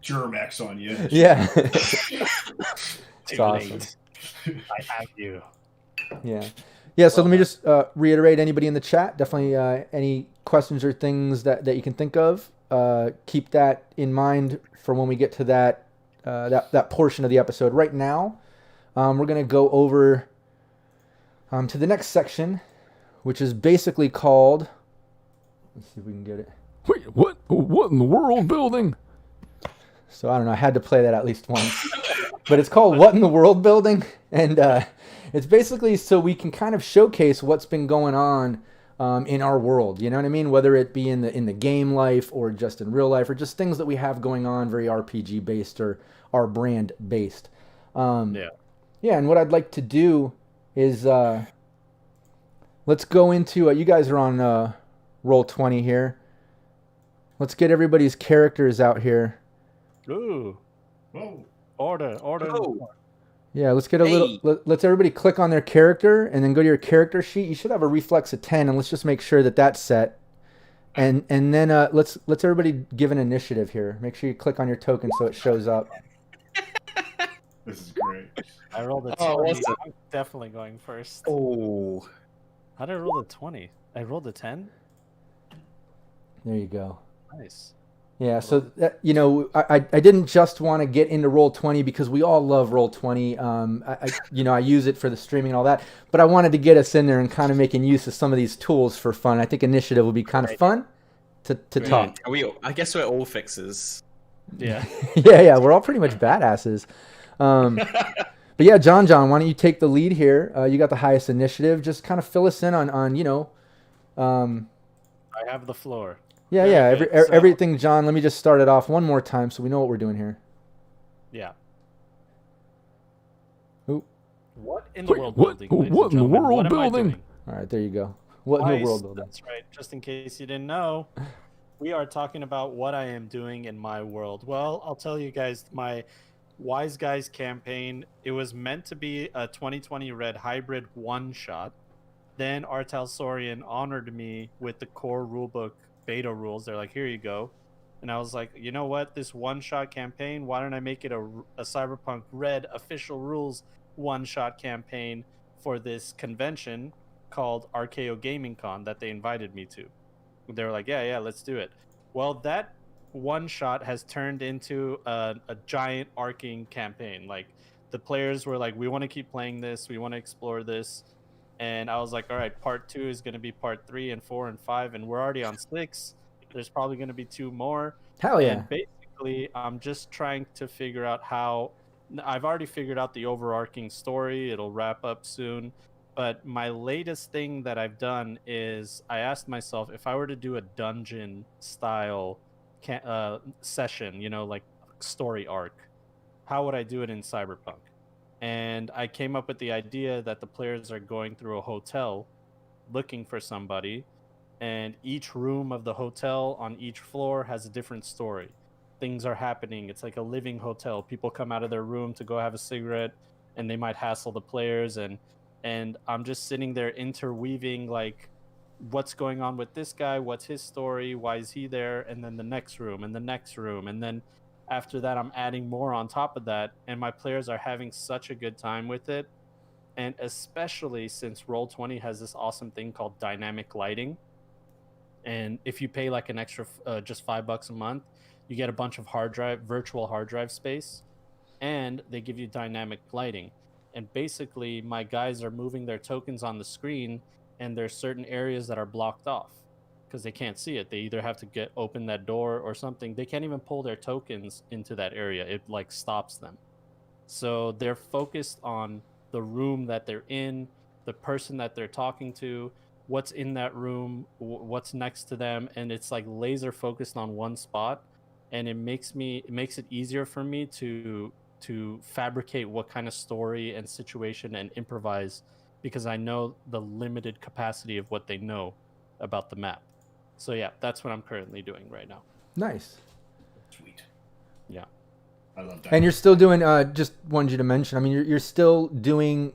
Germ-X on you. Yeah. It's awesome. I have you. Yeah. Yeah, so let me just reiterate, anybody in the chat, definitely any questions or things that you can think of, keep that in mind for when we get to that portion of the episode. Right now, we're going to go over to the next section, which is basically called... Let's see if we can get it. Wait, what? What in the world building? So I don't know, I had to play that at least once. But it's called What in the World Building, and it's basically so we can kind of showcase what's been going on in our world. You know what I mean? Whether it be in the game life or just in real life or just things that we have going on, very RPG based or our brand based. Yeah, and what I'd like to do is let's go into you guys are on Roll20 here. Let's get everybody's characters out here. Ooh. Whoa. Order. Oh. Yeah, let's get a little. Let's everybody click on their character and then go to your character sheet. You should have a reflex of 10, and let's just make sure that that's set. And then let's everybody give an initiative here. Make sure you click on your token so it shows up. This is great. I rolled a 20. awesome. I'm definitely going first. Oh. How did I roll a 20? I rolled a 10? There you go. Nice. Yeah, so that, I didn't just want to get into Roll20 because we all love Roll20. I use it for the streaming and all that, but I wanted to get us in there and kind of making use of some of these tools for fun. I think initiative would be kind of fun to talk. I guess we're all fixers. Yeah. Yeah, we're all pretty much badasses. But yeah, John, why don't you take the lead here? You got the highest initiative. Just kind of fill us in on I have the floor. Yeah. Everything, John. Let me just start it off one more time so we know what we're doing here. Yeah. Ooh. What in the Wait, world what? building? ladies What and in the gentlemen? world What am I building? doing? All right, there you go. What in the world building? That's right. Just in case you didn't know, we are talking about what I am doing in my world. Well, I'll tell you guys, my Wise Guys campaign, it was meant to be a 2020 Red hybrid one-shot. Then Artal Sorian honored me with the core rulebook beta rules. They're like, here you go. And I was like, you know what? This one-shot campaign, why don't I make it a Cyberpunk Red official rules one-shot campaign for this convention called RKO Gaming Con that they invited me to. They were like, yeah, let's do it. Well, that one-shot has turned into a giant arcing campaign. Like, the players were like, we want to keep playing this. We want to explore this. And I was like, all right, part 2 is going to be part 3 and 4 and 5, and we're already on 6. There's probably going to be 2 more. Hell yeah. And basically, I'm just trying to figure out how... I've already figured out the overarching story. It'll wrap up soon. But my latest thing that I've done is I asked myself, if I were to do a dungeon-style session, like story arc, how would I do it in Cyberpunk? And I came up with the idea that the players are going through a hotel looking for somebody, and each room of the hotel on each floor has a different story. Things are happening. It's like a living hotel. People come out of their room to go have a cigarette, and they might hassle the players, and I'm just sitting there interweaving, like, what's going on with this guy, what's his story, why is he there, and then the next room, and the next room, and then after that, I'm adding more on top of that, and my players are having such a good time with it. And especially since Roll20 has this awesome thing called dynamic lighting. And if you pay like an extra just $5 a month, you get a bunch of virtual hard drive space, and they give you dynamic lighting. And basically, my guys are moving their tokens on the screen, and there's certain areas that are blocked off because they can't see it. They either have to open that door or something. They can't even pull their tokens into that area. It like stops them. So they're focused on the room that they're in, the person that they're talking to, what's in that room, what's next to them, and it's like laser focused on one spot. And it makes it easier for me to to fabricate what kind of story and situation and improvise, because I know the limited capacity of what they know about the map. So yeah, that's what I'm currently doing right now. Nice. Sweet. Yeah. I love that. And you're still doing, just wanted you to mention, I mean, you're still doing,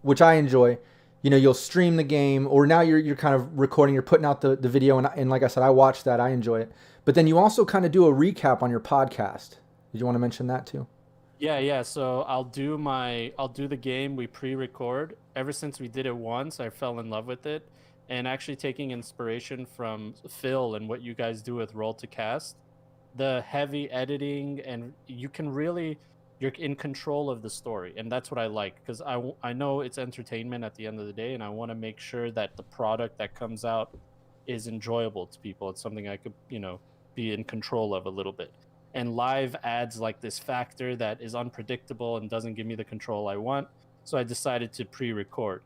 which I enjoy, you know, you'll stream the game, or now you're kind of recording, you're putting out the video, and like I said, I watch that, I enjoy it. But then you also kind of do a recap on your podcast. Did you want to mention that too? Yeah. So I'll do the game we pre-record. Ever since we did it once, I fell in love with it, and actually taking inspiration from Phil and what you guys do with Roll to Cast, the heavy editing, and you're in control of the story, and that's what I like, because I know it's entertainment at the end of the day, and I want to make sure that the product that comes out is enjoyable to people. It's something I could, you know, be in control of a little bit. And live adds like this factor that is unpredictable and doesn't give me the control I want. So I decided to pre-record.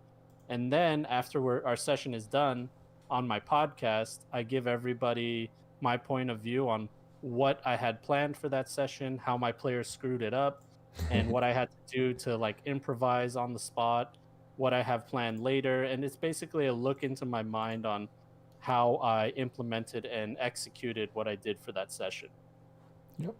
And then after our session is done on my podcast, I give everybody my point of view on what I had planned for that session, how my players screwed it up, and what I had to do to like improvise on the spot, what I have planned later. And it's basically a look into my mind on how I implemented and executed what I did for that session. Yep.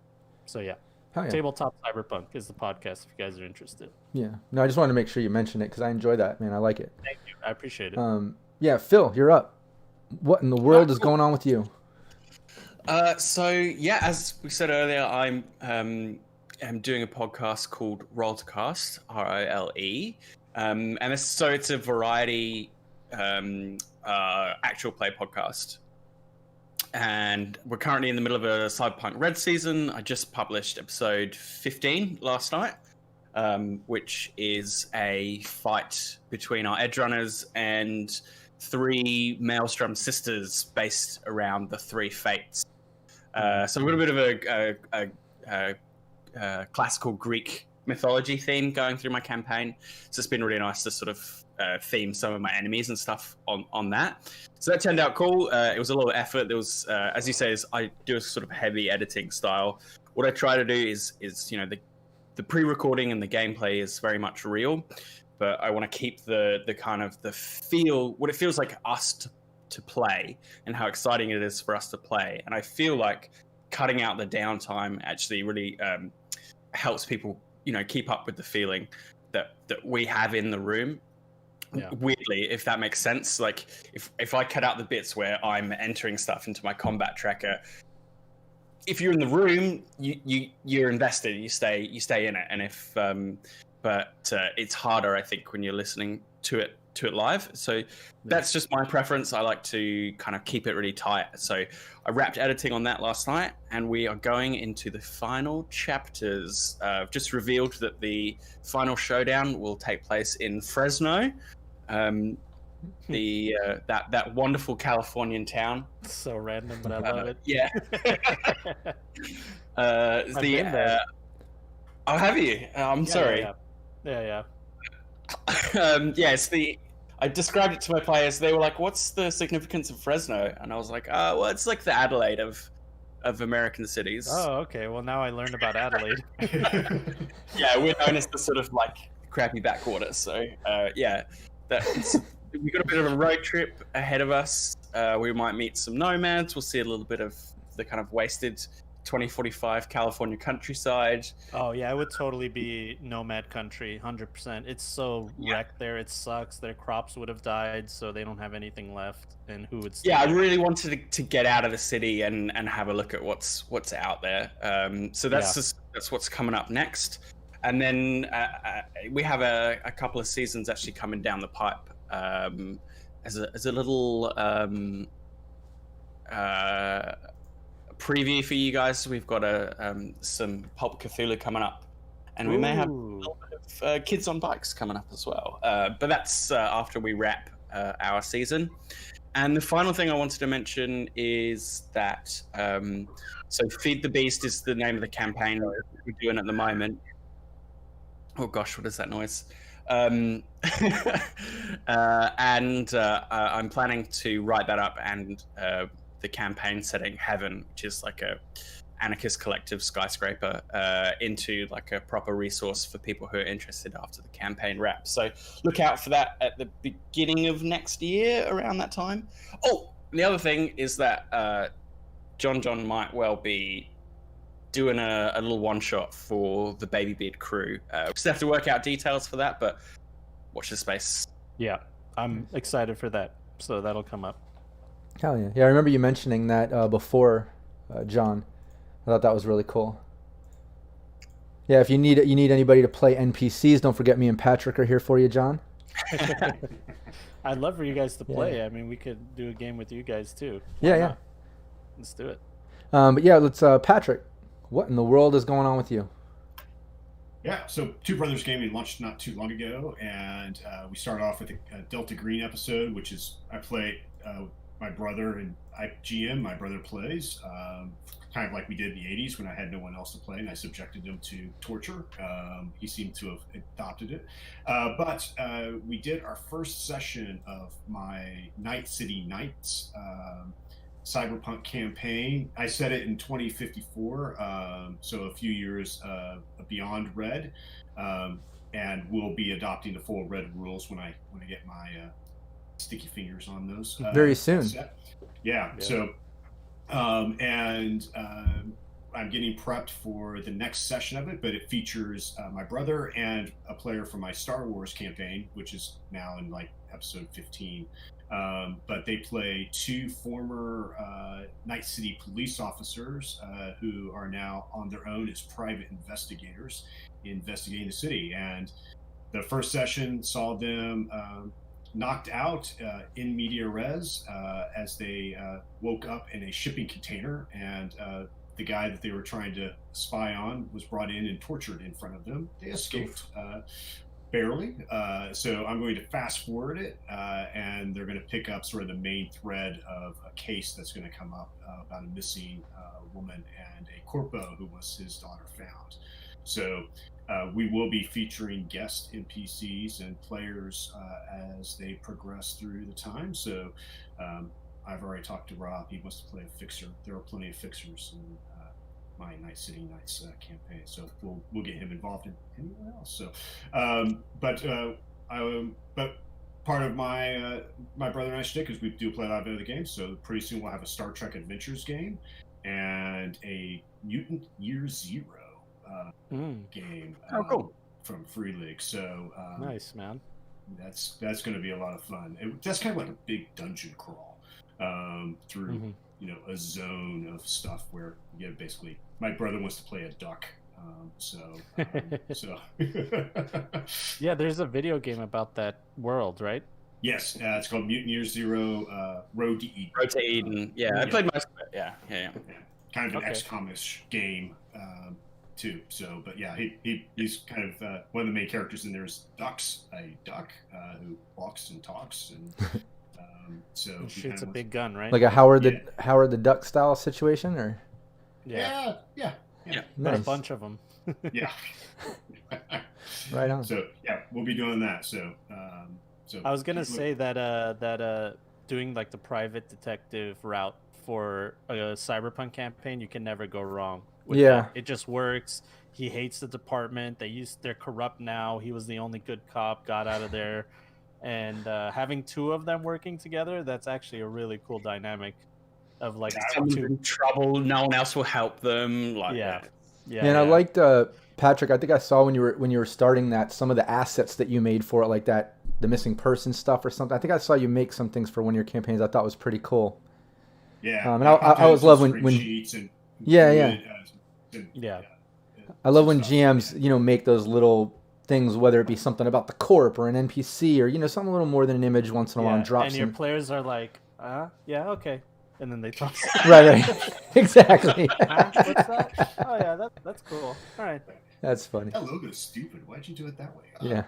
So yeah. Yeah. Tabletop Cyberpunk is the podcast if you guys are interested. Yeah. No, I just wanted to make sure you mentioned it because I enjoy that, man. I like it. Thank you. I appreciate it. Yeah, Phil, you're up. What in the world is going on with you? So yeah, as we said earlier, I'm doing a podcast called Roll to Cast, ROLE, and it's a variety actual play podcast. And we're currently in the middle of a Cyberpunk Red season. I just published episode 15 last night, which is a fight between our edge runners and 3 Maelstrom sisters based around the 3 fates. So we've got a bit of a classical Greek mythology theme going through my campaign. So it's been really nice to sort of theme some of my enemies and stuff on that. So that turned out cool. It was a lot of effort. There was, as you say, I do a sort of heavy editing style. What I try to do is you know, the pre-recording and the gameplay is very much real, but I want to keep the kind of the feel, what it feels like us to play and how exciting it is for us to play. And I feel like cutting out the downtime actually really helps people, you know, keep up with the feeling that we have in the room. Yeah. Weirdly, if that makes sense. Like if I cut out the bits where I'm entering stuff into my combat tracker, if you're in the room, you're invested. You stay in it. And if but it's harder, I think, when you're listening to it live. So that's just my preference. I like to kind of keep it really tight. So I wrapped editing on that last night, and we are going into the final chapters. I've just revealed that the final showdown will take place in Fresno, that wonderful Californian town. So random, but I love it. Yeah. Oh, have you? I'm sorry. Yeah. It's I described it to my players. They were like, "What's the significance of Fresno?" And I was like, well, it's like the Adelaide of American cities." Oh, okay. Well, now I learned about Adelaide. Yeah, we're known as the sort of like crappy backwater. So we've got a bit of a road trip ahead of us. We might meet some nomads. We'll see a little bit of the kind of wasted 2045 California countryside. Oh yeah, it would totally be nomad country, 100%. It's so wrecked there. It sucks. Their crops would have died, so they don't have anything left. And who would stay I there? really wanted to get out of the city and have a look at what's out there. So that's what's coming up next. And then we have a couple of seasons actually coming down the pipe as a little preview for you guys. We've got some Pulp Cthulhu coming up, and we may have a little bit of Kids on Bikes coming up as well. But that's after we wrap our season. And the final thing I wanted to mention is that so Feed the Beast is the name of the campaign we're doing at the moment. Oh gosh, what is that noise? And I'm planning to write that up and the campaign setting Heaven, which is like anarchist collective Skyscraper into like a proper resource for people who are interested after the campaign wraps. So look out for that at the beginning of next year, around that time. Oh, the other thing is that JonJon might well be doing a little one shot for the Baby Beard crew. We just have to work out details for that, but watch the space. Yeah, I'm excited for that. So that'll come up. Hell yeah. Yeah, I remember you mentioning that before, John. I thought that was really cool. Yeah, if you need anybody to play NPCs, don't forget me and Patrick are here for you, John. I'd love for you guys to play. Yeah. I mean, we could do a game with you guys too. Yeah. Let's do it. But yeah, let's Patrick, what in the world is going on with you? Yeah, so Two Brothers Gaming launched not too long ago, and we started off with a Delta Green episode, which is I play my brother and I GM. My brother plays, kind of like we did in the '80s when I had no one else to play, and I subjected him to torture. He seemed to have adopted it, but we did our first session of my Night City Nights Cyberpunk campaign. I set it in 2054, so a few years beyond Red, and we'll be adopting the full Red rules when I get my sticky fingers on those very soon. Yeah. So I'm getting prepped for the next session of it, but it features my brother and a player from my Star Wars campaign, which is now in like episode 15. But they play two former Night City police officers who are now on their own as private investigators investigating the city. And the first session saw them knocked out in media res as they woke up in a shipping container, and the guy that they were trying to spy on was brought in and tortured in front of them. They escaped. Barely. So I'm going to fast forward it, and they're going to pick up sort of the main thread of a case that's going to come up about a missing woman and a corpo who was his daughter found. So we will be featuring guest NPCs and players as they progress through the time. So I've already talked to Rob. He wants to play a fixer. There are plenty of fixers in my Night City Nights campaign, so we'll get him involved in anyone else. So, but part of my my brother and I shtick is we do play a lot of other games. So pretty soon we'll have a Star Trek Adventures game and a Mutant Year Zero game cool. from Free League. So nice, man. That's going to be a lot of fun. That's kind of like a big dungeon crawl through a zone of stuff where basically my brother wants to play a duck. Yeah, there's a video game about that world, right? Yes, it's called Mutant Year Zero Road to Eden. Road to Eden. Yeah, I played most of it. Yeah. Kind of an XCOM-ish game too. So, but yeah, he's kind of one of the main characters in there is Dux, a duck who walks and talks and. So he shoots a big gun, right? Like a Howard the Duck style situation, or yeah. Nice. A bunch of them. Yeah. Right on. So yeah, we'll be doing that. So I was gonna say that doing like the private detective route for a Cyberpunk campaign, you can never go wrong with that. It just works. He hates the department. They're corrupt now. He was the only good cop, got out of there. And having two of them working together, that's actually a really cool dynamic of like someone's in trouble, no one else will help them. I liked Patrick. I think I saw when you were starting that some of the assets that you made for it, like that the missing person stuff or something. I think I saw you make some things for one of your campaigns. I thought was pretty cool. Yeah, and I always love when I love when GMs make those little things, whether it be something about the corp or an NPC or something a little more than an image once in a while, and drops. And your players are like, yeah, okay, and then they talk. right, exactly. What's that? Oh yeah, that's cool. All right, that's funny. That logo's stupid. Why'd you do it that way? Yeah.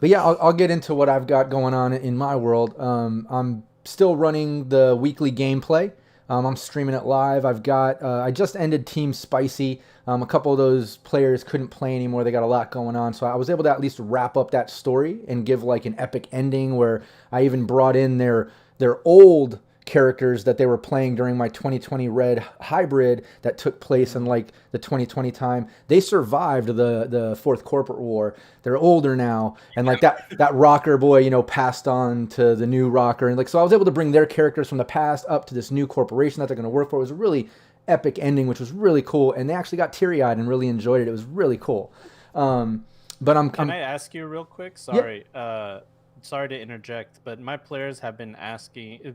But yeah, I'll get into what I've got going on in my world. I'm still running the weekly gameplay. I'm streaming it live. I just ended Team Spicy. A couple of those players couldn't play anymore. They got a lot going on. So I was able to at least wrap up that story and give like an epic ending where I even brought in their old characters that they were playing during my 2020 Red hybrid that took place in like the 2020 time. They survived the fourth corporate war. They're older now, and like that rocker boy, you know, passed on to the new rocker, and like so I was able to bring their characters from the past up to this new corporation that they're going to work for. It was a really epic ending, which was really cool, and they actually got teary-eyed and really enjoyed it. It was really cool. But Can I ask you real quick? Sorry, sorry to interject, but my players have been asking.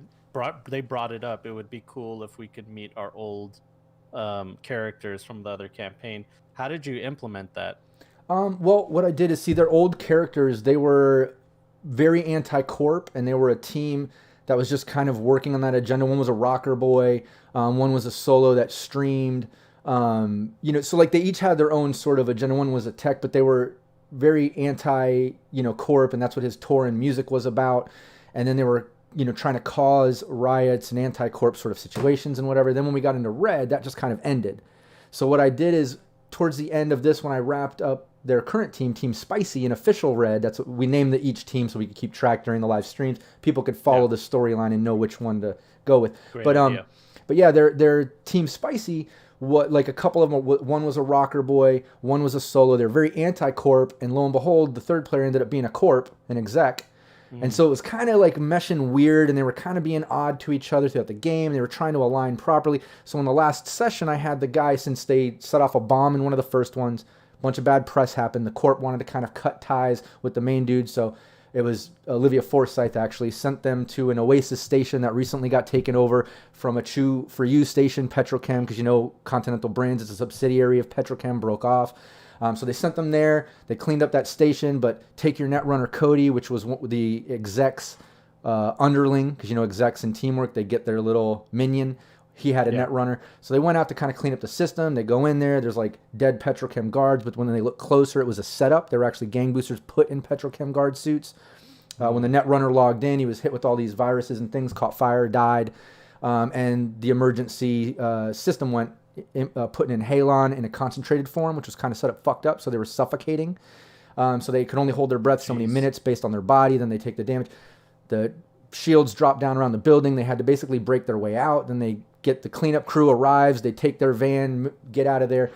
They brought it up. It would be cool if we could meet our old characters from the other campaign. How did you implement that? Well, what I did is see their old characters. They were very anti-corp, and they were a team that was just kind of working on that agenda. One was a rocker boy. One was a solo that streamed. You know, so like they each had their own sort of agenda. One was a tech, but they were very anti, you know, corp, and that's what his tour and music was about. And then they were, you know, trying to cause riots and anti-corp sort of situations and whatever. Then when we got into Red, that just kind of ended. So what I did is towards the end of this, when I wrapped up their current team, Team Spicy, in official Red, that's what we named each team so we could keep track during the live streams. People could follow the storyline and know which one to go with. Great but idea. But yeah, their Team Spicy, what like a couple of them, one was a rocker boy, one was a solo. They're very anti-corp, and lo and behold, the third player ended up being a corp, an exec. And so it was kind of like meshing weird, and they were kind of being odd to each other throughout the game. They were trying to align properly. So in the last session, I had the guy, since they set off a bomb in one of the first ones, a bunch of bad press happened. The corp wanted to kind of cut ties with the main dude, so it was Olivia Forsythe actually sent them to an Oasis station that recently got taken over from a Chew for You station, Petrochem, because you know Continental Brands is a subsidiary of Petrochem, broke off. So they sent them there. They cleaned up that station, but take your netrunner Cody, which was the execs underling, because you know execs in teamwork, they get their little minion. He had a netrunner. So they went out to kind of clean up the system. They go in there. There's like dead Petrochem guards, but when they look closer, it was a setup. There were actually gang boosters put in Petrochem guard suits. When the netrunner logged in, he was hit with all these viruses and things, caught fire, died, and the emergency system went putting in halon in a concentrated form, which was kind of set up fucked up, so they were suffocating. So they could only hold their breath so many minutes based on their body, then they take the damage. The shields drop down around the building. They had to basically break their way out. Then they get the cleanup crew arrives. They take their van, get out of there.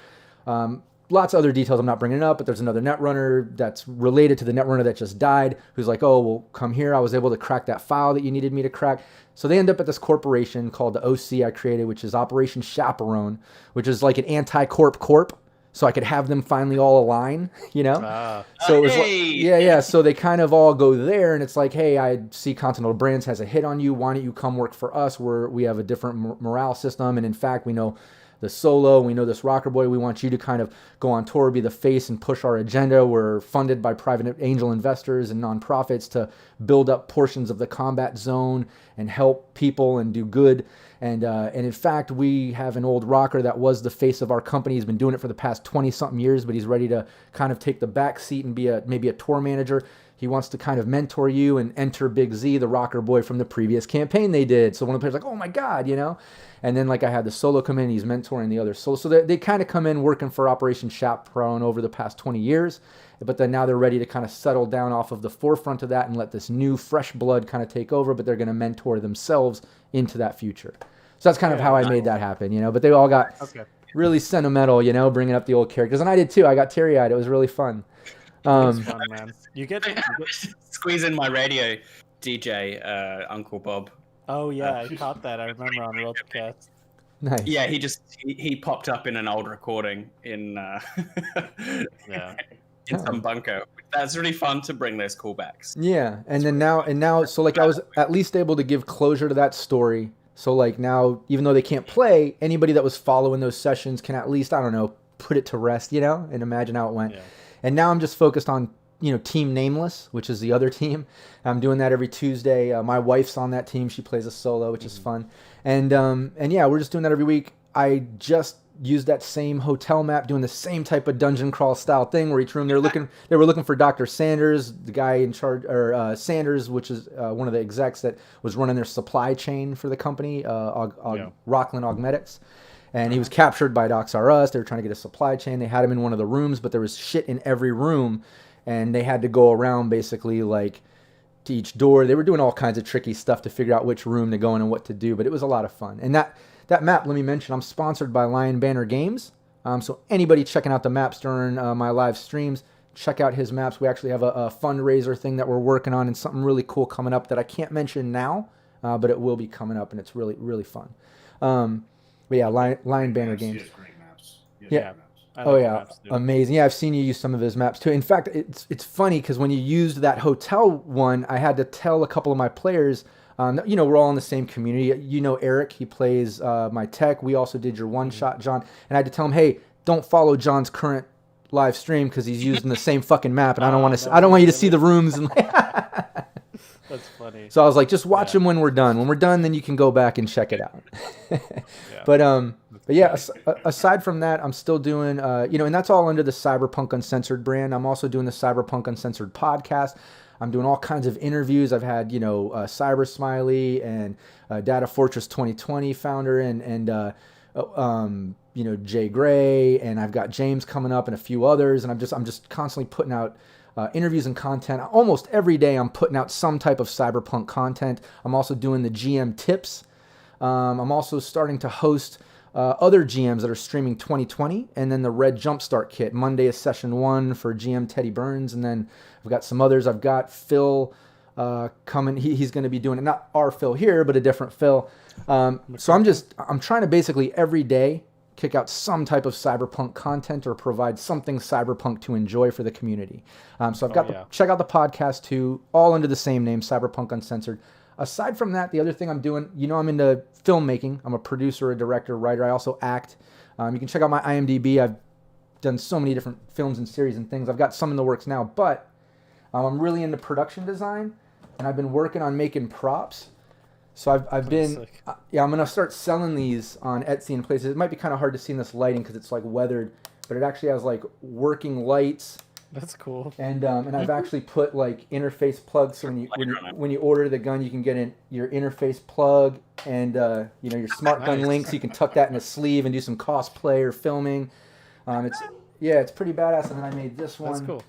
Lots of other details I'm not bringing up, but there's another netrunner that's related to the netrunner that just died, who's like, oh, well, come here. I was able to crack that file that you needed me to crack. So they end up at this corporation called the OC I created, which is Operation Chaperone, which is like an anti-corp corp. So I could have them finally all align, you know? So it was like, so they kind of all go there, and it's like, hey, I see Continental Brands has a hit on you. Why don't you come work for us? We have a different morale system, and in fact, we know the solo, we know this rocker boy. We want you to kind of go on tour, be the face, and push our agenda. We're funded by private angel investors and nonprofits to build up portions of the combat zone and help people and do good. And in fact, we have an old rocker that was the face of our company. He's been doing it for the past 20-something years, but he's ready to kind of take the back seat and be maybe a tour manager. He wants to kind of mentor you and enter Big Z, the rocker boy from the previous campaign they did. So one of the players like, oh my God, you know? And then like I had the solo come in, he's mentoring the other solo. So they kind of come in working for Operation Chaperone over the past 20 years. But then now they're ready to kind of settle down off of the forefront of that and let this new fresh blood kind of take over, but they're going to mentor themselves into that future. So that's kind of how I made that happen, you know? But they all got really sentimental, you know, bringing up the old characters. And I did too. I got teary-eyed. It was really fun. It was fun, man. You get Squeeze in my radio DJ, Uncle Bob. Oh yeah, I caught that. I remember on Roadcast. Nice. Yeah, he popped up in an old recording in in some bunker. That's really fun to bring those callbacks. Yeah, and then now, so like I was at least able to give closure to that story. So like now, even though they can't play, anybody that was following those sessions can at least, I don't know, put it to rest, you know, and imagine how it went. Yeah. And now I'm just focused on, you know, Team Nameless, which is the other team. I'm doing that every Tuesday. My wife's on that team. She plays a solo, which is fun. And yeah, we're just doing that every week. I just used that same hotel map, doing the same type of dungeon crawl style thing where each room they were looking for Dr. Sanders, the guy in charge, or Sanders, which is one of the execs that was running their supply chain for the company, Rockland Augmetics. And he was captured by Docs R Us. They were trying to get a supply chain. They had him in one of the rooms, but there was shit in every room. And they had to go around basically like to each door. They were doing all kinds of tricky stuff to figure out which room to go in and what to do, but it was a lot of fun. And that map, let me mention, I'm sponsored by Lion Banner Games. So anybody checking out the maps during my live streams, check out his maps. We actually have a fundraiser thing that we're working on and something really cool coming up that I can't mention now, but it will be coming up, and it's really, really fun. But yeah, Lion Banner Games. He has great maps. Yeah. Oh yeah, amazing. Yeah, I've seen you use some of his maps too. In fact, it's funny because when you used that hotel one, I had to tell a couple of my players, we're all in the same community. You know Eric, he plays my tech. We also did your one shot, John. And I had to tell him, hey, don't follow John's current live stream because he's using the same fucking map, and I don't want you to see the rooms. And that's funny. So I was like, just watch him when we're done. When we're done, then you can go back and check it out. But yeah, aside from that, I'm still doing, and that's all under the Cyberpunk Uncensored brand. I'm also doing the Cyberpunk Uncensored podcast. I'm doing all kinds of interviews. I've had, Cyber Smiley and Data Fortress 2020 founder and Jay Gray, and I've got James coming up and a few others, and I'm just constantly putting out interviews and content. Almost every day I'm putting out some type of cyberpunk content. I'm also doing the GM tips. I'm also starting to host other GMs that are streaming 2020, and then the Red Jumpstart Kit. Monday is session 1 for GM Teddy Burns, and then I've got some others. I've got Phil coming. He's going to be doing it, not our Phil here, but a different Phil. So I'm trying to basically every day kick out some type of cyberpunk content or provide something cyberpunk to enjoy for the community. So I've got check out the podcast too, all under the same name, Cyberpunk Uncensored. Aside from that, the other thing I'm doing, I'm into filmmaking. I'm a producer, a director, writer. I also act. You can check out my IMDb. I've done so many different films and series and things. I've got some in the works now, but I'm really into production design, and I've been working on making props. So I'm going to start selling these on Etsy and places. It might be kind of hard to see in this lighting because it's like weathered, but it actually has like working lights. That's cool. And I've actually put like interface plugs. So when you order the gun, you can get your interface plug and your smart gun link, so you can tuck that in a sleeve and do some cosplay or filming. It's pretty badass. And then I made this one. That's cool.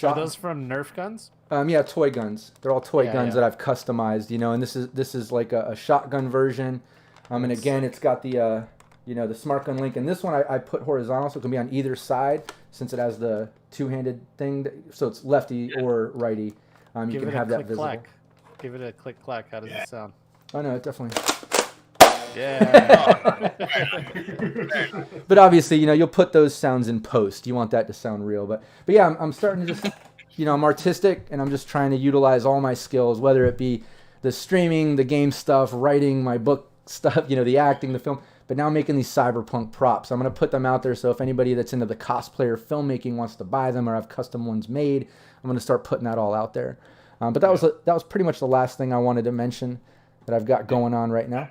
Are those from Nerf guns? Yeah, toy guns. They're all toy guns that I've customized. And this is like a shotgun version. And again, it's got the the smart gun link. And this one I put horizontal, so it can be on either side, since it has the two-handed thing, so it's lefty or righty. You can have that visible. Clack. Give it a click clack. How does it sound? Oh no, it definitely. Yeah. But obviously, you'll put those sounds in post. You want that to sound real. But yeah, I'm starting to just, I'm artistic, and I'm just trying to utilize all my skills, whether it be the streaming, the game stuff, writing, my book stuff, the acting, the film. But now I'm making these cyberpunk props. I'm going to put them out there, so if anybody that's into the cosplay or filmmaking wants to buy them or have custom ones made, I'm going to start putting that all out there. But that was pretty much the last thing I wanted to mention that I've got going on right now.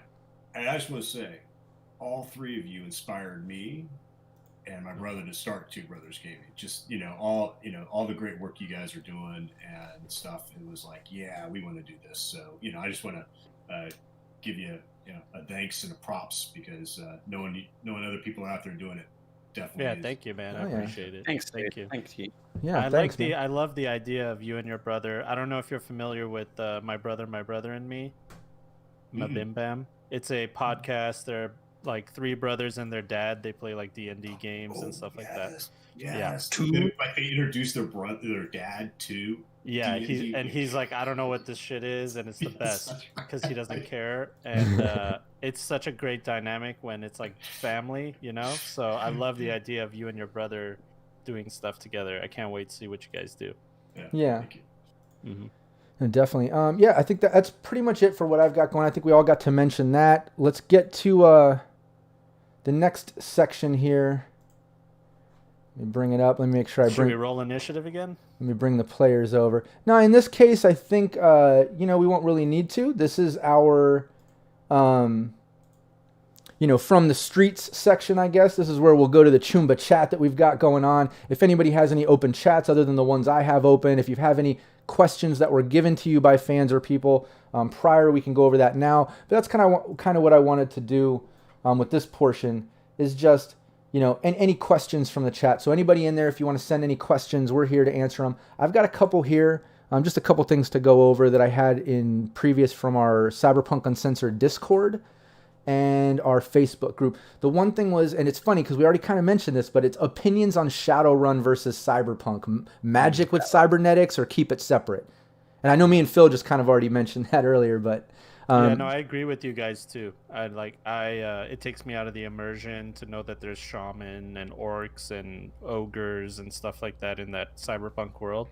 And I just want to say, all three of you inspired me and my brother to start Two Brothers Gaming. Just all the great work you guys are doing and stuff. It was like, yeah, we want to do this. So I just want to give you a thanks and a props, because knowing other people out there doing it definitely. Yeah, thank you, man. I appreciate it. Thank you. Yeah, I love the idea of you and your brother. I don't know if you're familiar with My Brother and Me, Mabim Bam. It's a podcast. They're like three brothers and their dad. They play like D&D games and stuff like that. Yes. Like they introduce their dad to. Yeah, he's like, I don't know what this shit is, and it's the best because he doesn't care, and it's such a great dynamic when it's like family, So I love the idea of you and your brother doing stuff together. I can't wait to see what you guys do. Yeah. Thank you. Mm-hmm. And definitely. I think that's pretty much it for what I've got going. I think we all got to mention that. Let's get to the next section here. Let me bring it up. Let me make sure Should we roll initiative again? Let me bring the players over. Now, in this case, I think, we won't really need to. This is our, from the streets section, I guess. This is where we'll go to the Choomba chat that we've got going on. If anybody has any open chats other than the ones I have open, if you have any questions that were given to you by fans or people prior, we can go over that now. But that's kind of what I wanted to do with this portion, is just, and any questions from the chat. So anybody in there, if you want to send any questions, we're here to answer them. I've got a couple here Just a couple things to go over that I had in previous from our Cyberpunk Uncensored Discord and our Facebook group. The one thing was, and it's funny because we already kind of mentioned this, but it's opinions on Shadowrun versus Cyberpunk. Magic with cybernetics or keep it separate. And I know me and Phil just kind of already mentioned that earlier, but... yeah, no, I agree with you guys too. It takes me out of the immersion to know that there's shaman and orcs and ogres and stuff like that in that cyberpunk world.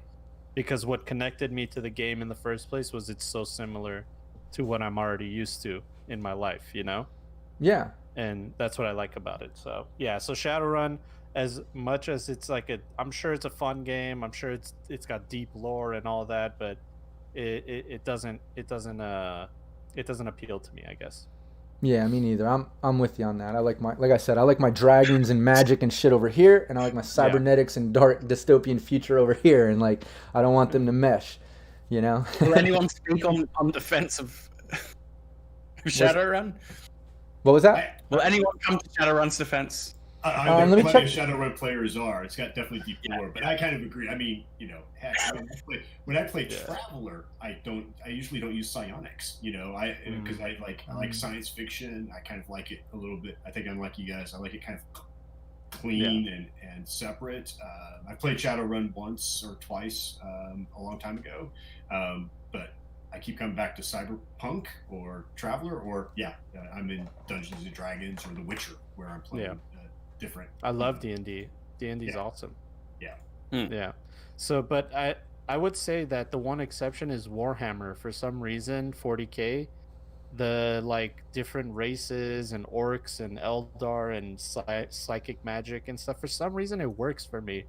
Because what connected me to the game in the first place was it's so similar to what I'm already used to in my life, you know? Yeah. And that's what I like about it. So yeah, so Shadowrun, as much as it's like I'm sure it's a fun game. I'm sure it's got deep lore and all that, but it doesn't appeal to me, I guess. Yeah, me neither. I'm with you on that. Like I said, I like my dragons and magic and shit over here, and I like my cybernetics and dark dystopian future over here, and like I don't want them to mesh, you know. Will anyone speak on defense of Shadowrun? What was that? Will anyone come to Shadowrun's defense? Let me plenty check. of Shadowrun players are. It's got definitely deep lore, but I kind of agree. I mean, you know, heck, when I play Traveler, I usually don't use psionics. You know, because I like science fiction. I kind of like it a little bit. I think I'm like you guys. I like it kind of clean and separate. I played Shadowrun once or twice a long time ago, but I keep coming back to Cyberpunk or Traveler, or I'm in Dungeons and Dragons or The Witcher, where I'm playing. Yeah. Different. I love D&D. D&D is awesome. Yeah. Yeah. So, but I would say that the one exception is Warhammer. For some reason, 40K, the like different races and orcs and Eldar and psychic magic and stuff. For some reason, it works for me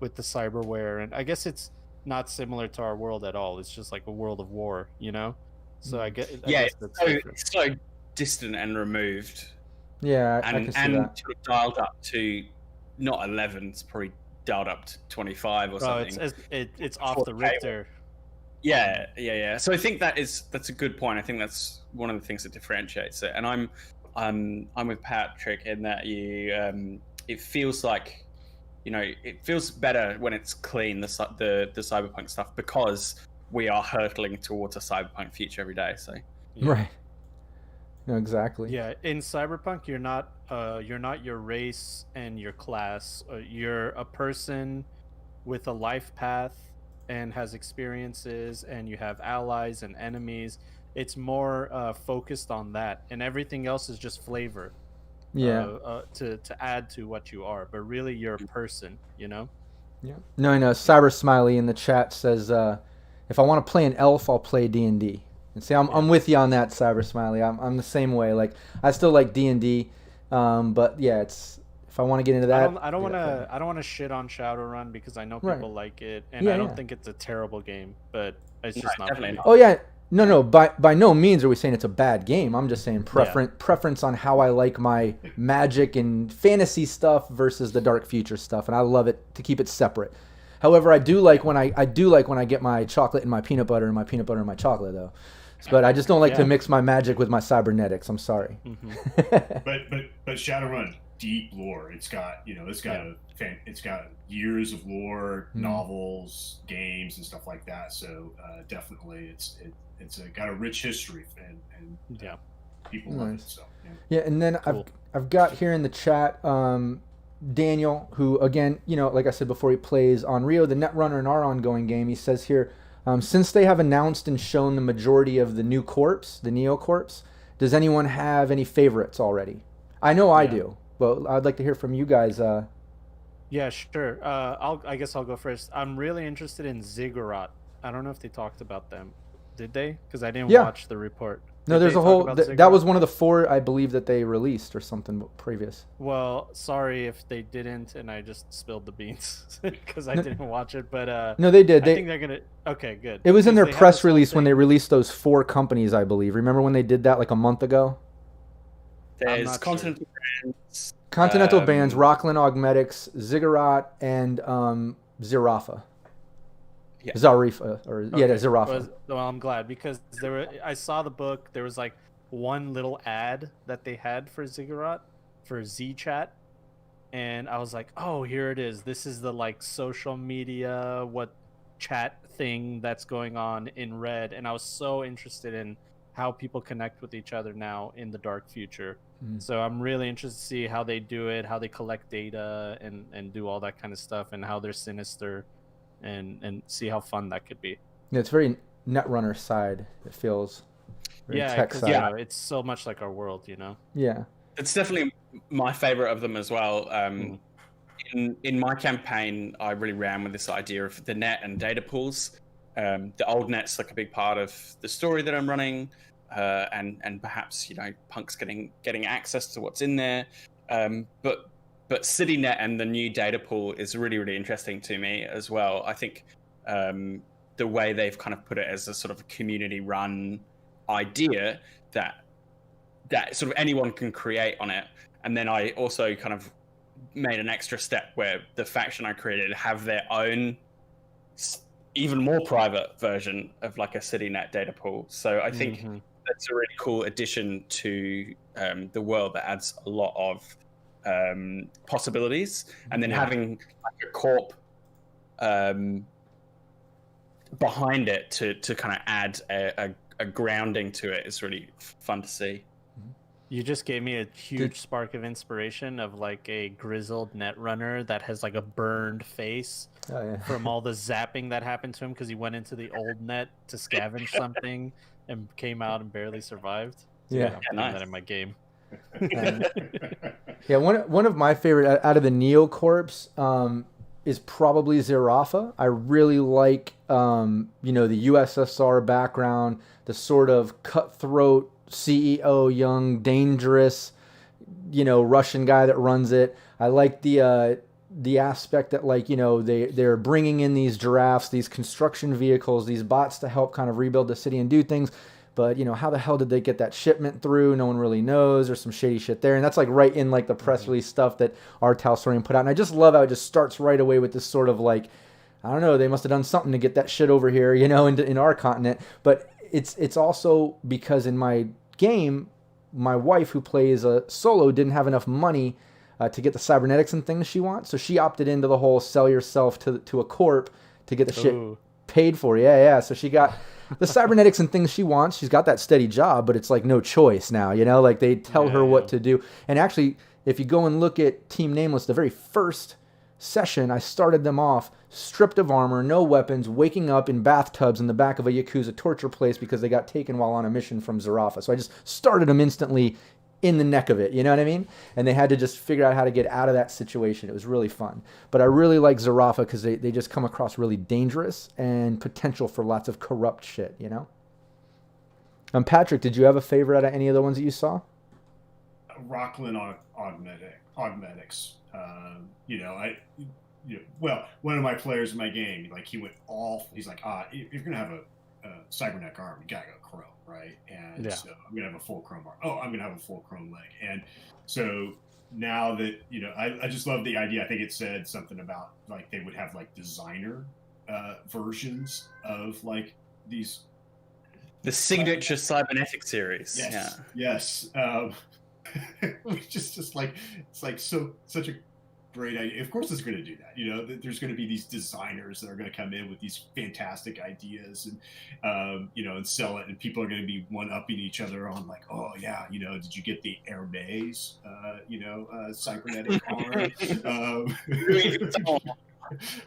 with the cyberware, and I guess it's not similar to our world at all. It's just like a world of war, you know. So I guess it's so distant and removed. Yeah, I and can see that. sort of dialed up to not 11. It's probably dialed up to 25 or something. It's off the Richter. Yeah. So I think that's a good point. I think that's one of the things that differentiates it. And I'm with Patrick in that it feels like, you know, it feels better when it's clean, the cyberpunk stuff, because we are hurtling towards a cyberpunk future every day. So right. No, exactly. Yeah, in Cyberpunk, you're not your race and your class. You're a person with a life path and has experiences, and you have allies and enemies. It's more focused on that, and everything else is just flavor. Yeah. To add to what you are, but really you're a person, you know. Yeah. No, Cyber Smiley in the chat says, if I want to play an elf, I'll play D&D. And see, I'm with you on that, Cyber Smiley. I'm the same way. Like, I still like D&D, but yeah, it's if I want to get into that. I don't want to shit on Shadowrun because I know people like it, and I don't think it's a terrible game, but it's just not. Definitely not. Oh yeah, no. By no means are we saying it's a bad game. I'm just saying preference on how I like my magic and fantasy stuff versus the dark future stuff, and I love it to keep it separate. However, I do like when I get my chocolate and my peanut butter and my peanut butter and my chocolate though. But I just don't like to mix my magic with my cybernetics. I'm sorry. Mm-hmm. but Shadowrun, deep lore. It's got it's got years of lore, novels, games, and stuff like that. So definitely, it's got a rich history, and people love it. So yeah, and then cool. I've got here in the chat Daniel, who again, like I said before, he plays on Rio, the Netrunner in our ongoing game. He says here. Since they have announced and shown the majority of the new corps, the Neo Corps, does anyone have any favorites already? I know I do, but I'd like to hear from you guys. Yeah, sure. I guess I'll go first. I'm really interested in Ziggurat. I don't know if they talked about them. Did they? Because I didn't watch the report. No, there's a whole. That was one of the 4, I believe, that they released or something previous. Well, sorry if they didn't, and I just spilled the beans because I didn't watch it. But no, they did. I think they're gonna. Okay, good. It was in their press release when they released those 4 companies, I believe. Remember when they did that like a month ago? There's Continental Bands. Continental Bands, Rockland Augmetics, Ziggurat, and Zarafa. Yeah. Zarifa, Zarafa. Well, I'm glad because I saw the book. There was like one little ad that they had for Ziggurat for Z-Chat, and I was like, oh, here it is. This is the like social media, what chat thing that's going on in Red, and I was so interested in how people connect with each other now in the dark future. So I'm really interested to see how they do it, how they collect data and do all that kind of stuff, and how they're sinister, and see how fun that could be. Yeah, it's very Netrunner side. It feels very tech side. Yeah, it's so much like our world, you know. Yeah, it's definitely my favorite of them as well. In my campaign, I really ran with this idea of the net and data pools. The old net's like a big part of the story that I'm running, and perhaps Punk's getting access to what's in there. But CityNet and the new data pool is really, really interesting to me as well. I think the way they've kind of put it as a sort of a community-run idea that sort of anyone can create on it, and then I also kind of made an extra step where the faction I created have their own even more private version of like a CityNet data pool. So I think that's a really cool addition to the world that adds a lot of possibilities. And then having like a corp behind it to kind of add a grounding to it is really fun to see. You just gave me a huge spark of inspiration of like a grizzled netrunner that has like a burned face from all the zapping that happened to him because he went into the old net to scavenge something and came out and barely survived. So I'm putting that in my game. One of my favorite out of the Neocorps is probably Zarafa. I really like the USSR background, the sort of cutthroat CEO, young, dangerous, Russian guy that runs it. I like the aspect that they're bringing in these giraffes, these construction vehicles, these bots to help kind of rebuild the city and do things. But how the hell did they get that shipment through? No one really knows. There's some shady shit there, and that's like right in like the press release stuff that our Talsorian put out. And I just love how it just starts right away with this sort of like, I don't know, they must have done something to get that shit over here, in our continent. But it's also because in my game, my wife who plays a solo didn't have enough money to get the cybernetics and things she wants, so she opted into the whole sell yourself to a corp to get the shit paid for. So she got the cybernetics and things she wants. She's got that steady job, but it's like no choice now, like they tell her what to do. And actually, if you go and look at Team Nameless, the very first session, I started them off stripped of armor, no weapons, waking up in bathtubs in the back of a Yakuza torture place because they got taken while on a mission from Zarafa. So I just started them instantly in the neck of it, you know what I mean? And they had to just figure out how to get out of that situation. It was really fun. But I really like Zarafa because they just come across really dangerous and potential for lots of corrupt shit, Patrick, did you have a favorite out of any of the ones that you saw? Rockland Augmetics. One of my players in my game, like he went all, he's like, if you're gonna have a cybernetic arm, you gotta go chrome, right? And so I'm gonna have a full chrome arm. I'm gonna have a full chrome leg. And so now that I just love the idea. I think it said something about like they would have like designer versions of like these, the signature cybernetic series. Yes. Which is just like, it's like such a great idea. Of course it's going to do that. There's going to be these designers that are going to come in with these fantastic ideas and and sell it, and people are going to be one-upping each other on like, did you get the Hermes cybernetic arm?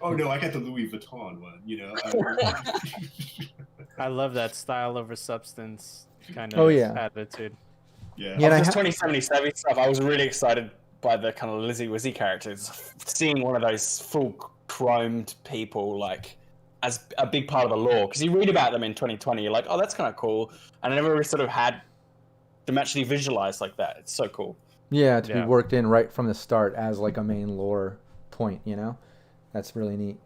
Oh no, I got the Louis Vuitton one, I love that style over substance kind of attitude. Yeah, this 2077 stuff, I was really excited by the kind of Lizzie Wizzy characters. Seeing one of those full chromed people like as a big part of the lore, because you read about them in 2020, you're like, oh, that's kind of cool, and I never really sort of had them actually visualized like that. It's so cool. To be worked in right from the start as like a main lore point. That's really neat.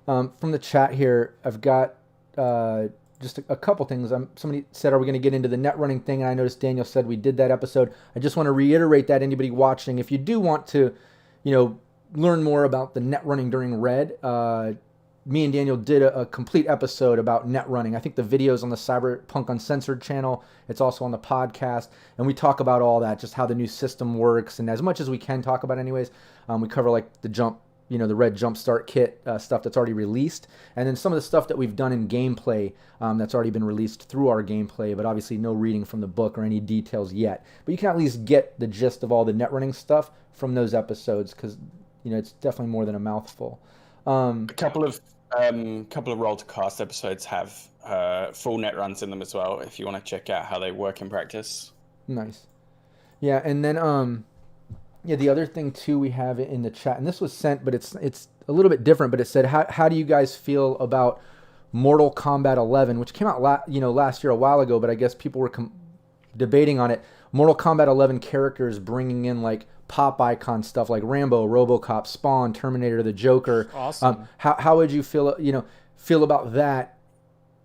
From the chat here, I've got just a couple things. Somebody said, are we going to get into the net running thing? And I noticed Daniel said we did that episode. I just want to reiterate that anybody watching, if you do want to, learn more about the net running during Red, me and Daniel did a complete episode about net running. I think the video's on the Cyberpunk Uncensored channel. It's also on the podcast. And we talk about all that, just how the new system works. And as much as we can talk about anyways, we cover like the jump the Red Jumpstart Kit stuff that's already released, and then some of the stuff that we've done in gameplay that's already been released through our gameplay, but obviously no reading from the book or any details yet. But you can at least get the gist of all the net running stuff from those episodes, because it's definitely more than a mouthful. A couple of Roll to Cast episodes have full net runs in them as well, if you want to check out how they work in practice. Nice. Yeah, and then the other thing too we have in the chat, and this was sent, but it's a little bit different, but it said, how do you guys feel about Mortal Kombat 11, which came out last year a while ago, but I guess people were debating on it. Mortal Kombat 11 characters bringing in like pop icon stuff like Rambo, RoboCop, Spawn, Terminator, the Joker. Awesome. How would you feel about that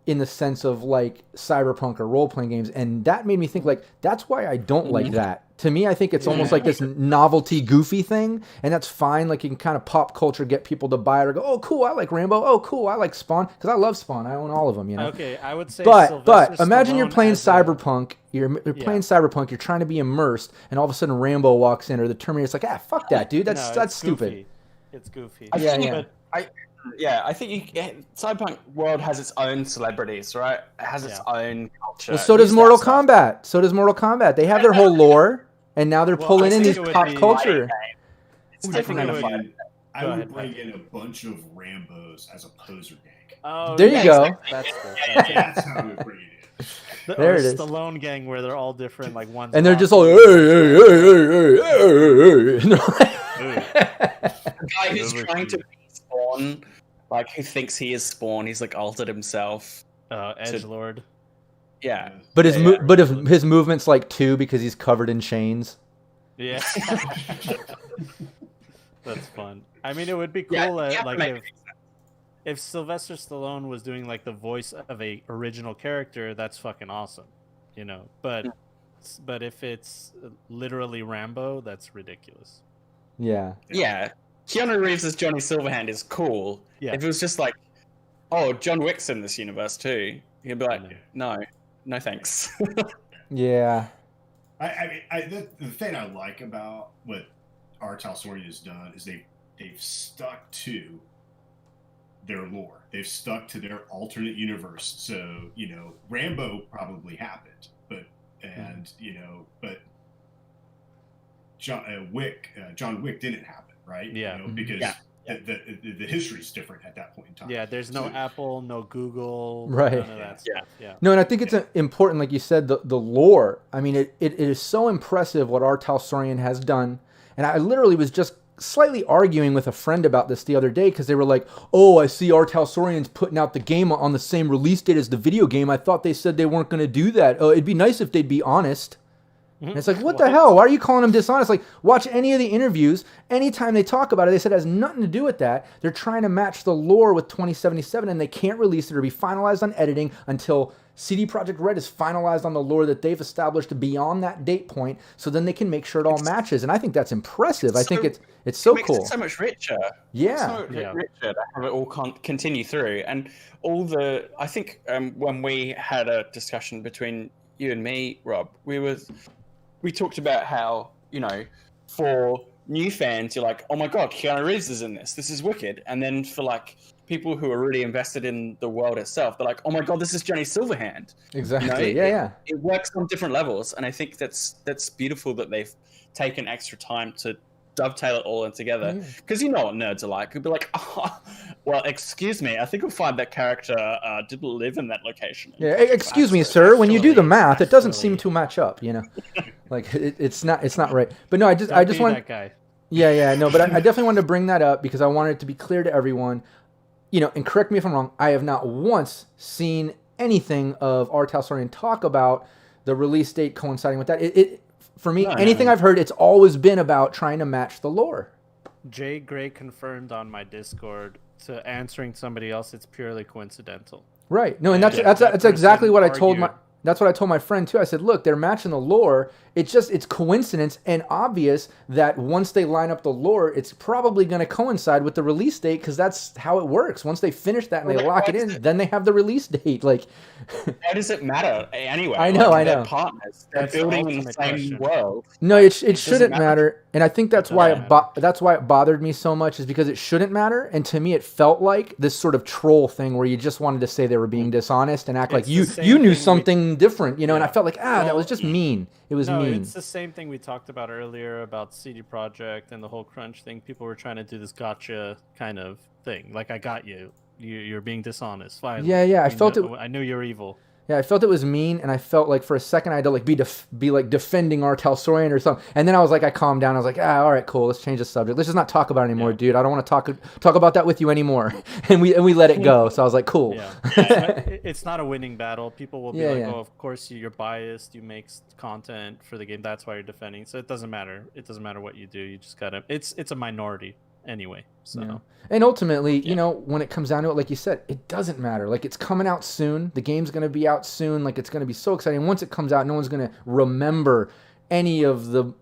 in the sense of like Cyberpunk or role-playing games? And that made me think, like, that's why I don't like that. To me, I think it's almost like this novelty, goofy thing, and that's fine. Like, you can kind of pop culture get people to buy it or go, oh, cool, I like Rambo. Oh, cool, I like Spawn, because I love Spawn. I own all of them, Okay, I would say. But imagine you're playing Cyberpunk. You're playing Cyberpunk. You're trying to be immersed, and all of a sudden Rambo walks in, or the Terminator's like, fuck that, dude. That's stupid. It's goofy. I think Cyberpunk world has its own celebrities, right? It has its own culture. Well, so does Mortal Kombat. They have their whole lore, and now they're pulling in these pop culture. It's different kind of fight. I would bring in a bunch of Rambos as a poser gang. Oh, there you go. That's cool. That's how I would bring it in. There it is. The Lone Gang, where they're all different, like one's and they're just all, hey. The guy who's trying to be Spawn, like who thinks he is Spawn, he's like altered himself. Edgelord. Yeah. But his movement's like 2 because he's covered in chains. Yeah. That's fun. I mean, it would be cool if Sylvester Stallone was doing like the voice of a original character. That's fucking awesome, But if it's literally Rambo, that's ridiculous. Yeah. Yeah. Keanu Reeves as Johnny Silverhand is cool. Yeah. If it was just like, oh, John Wick's in this universe too, he'd be like, no thanks. Yeah. The thing I like about what R. Talsorian has done is they've stuck to their lore. They've stuck to their alternate universe. So, Rambo probably happened, but John Wick didn't happen, right? Yeah. Because the history's different at that point in time. Yeah, there's no Apple, no Google, right? None of that stuff. Yeah. No, and I think it's important, like you said, the lore. I mean, it is so impressive what R. Talsorian has done. And I literally was just slightly arguing with a friend about this the other day, because they were like, oh, I see R. Talsorian's putting out the game on the same release date as the video game. I thought they said they weren't going to do that. Oh, it'd be nice if they'd be honest. And it's like, what the hell? Why are you calling them dishonest? Like, watch any of the interviews. Anytime they talk about it, they said it has nothing to do with that. They're trying to match the lore with 2077, and they can't release it or be finalized on editing until CD Projekt Red is finalized on the lore that they've established beyond that date point, so then they can make sure it all matches. And I think that's impressive. I think it's so cool. It so much richer. Yeah. It's so richer to have it all continue through. And I think when we had a discussion between you and me, Rob, we talked about how, for new fans, you're like, oh my God, Keanu Reeves is in this. This is wicked. And then for like people who are really invested in the world itself, they're like, oh my God, this is Johnny Silverhand. Exactly. It works on different levels. And I think that's beautiful that they've taken extra time to dovetail it all in together. Because you know what nerds are like. You'll be like, oh, well, excuse me, I think we'll find that character didn't live in that location. Yeah, excuse me, sir. When you do the math, it doesn't seem to match up, Like it's not right. But no, I just want that guy. Yeah, no, but I definitely wanted to bring that up because I wanted it to be clear to everyone. And correct me if I'm wrong, I have not once seen anything of R. Talsorian talk about the release date coinciding with that. For me, anything I've heard, it's always been about trying to match the lore. Jay Gray confirmed on my Discord to answering somebody else, it's purely coincidental. Right. No, and that's exactly what I told my friend too. I said, look, they're matching the lore. It's coincidence and obvious that once they line up the lore, it's probably going to coincide with the release date because that's how it works. Once they finish that and they lock it in, then they have the release date. Like, why does it matter anyway? I know. They're partners. They're building in the same world. No, it shouldn't matter. And I think that's why it bothered me so much, is because it shouldn't matter. And to me, it felt like this sort of troll thing where you just wanted to say they were being dishonest and act like you knew something different, you know. And I felt like that was just mean. It was mean. It's the same thing we talked about earlier about CD Projekt and the whole crunch thing. People were trying to do this gotcha kind of thing, like I got you. You're being dishonest. Finally. Yeah. I knew you're evil. Yeah, I felt it was mean, and I felt like for a second I had to like be like defending R. Talsorian or something, and then I was like, I calmed down. I was like, all right, cool, let's change the subject. Let's just not talk about it anymore, dude. I don't want to talk about that with you anymore. and we let it go. So I was like, cool. Yeah. It's not a winning battle. People will be oh, of course you're biased. You make content for the game. That's why you're defending. So it doesn't matter. It doesn't matter what you do. You just gotta. It's a minority anyway. So. Yeah. And ultimately, you know, when it comes down to it, like you said, it doesn't matter. Like, it's coming out soon. The game's going to be out soon. Like, it's going to be so exciting. Once it comes out, no one's going to remember any of the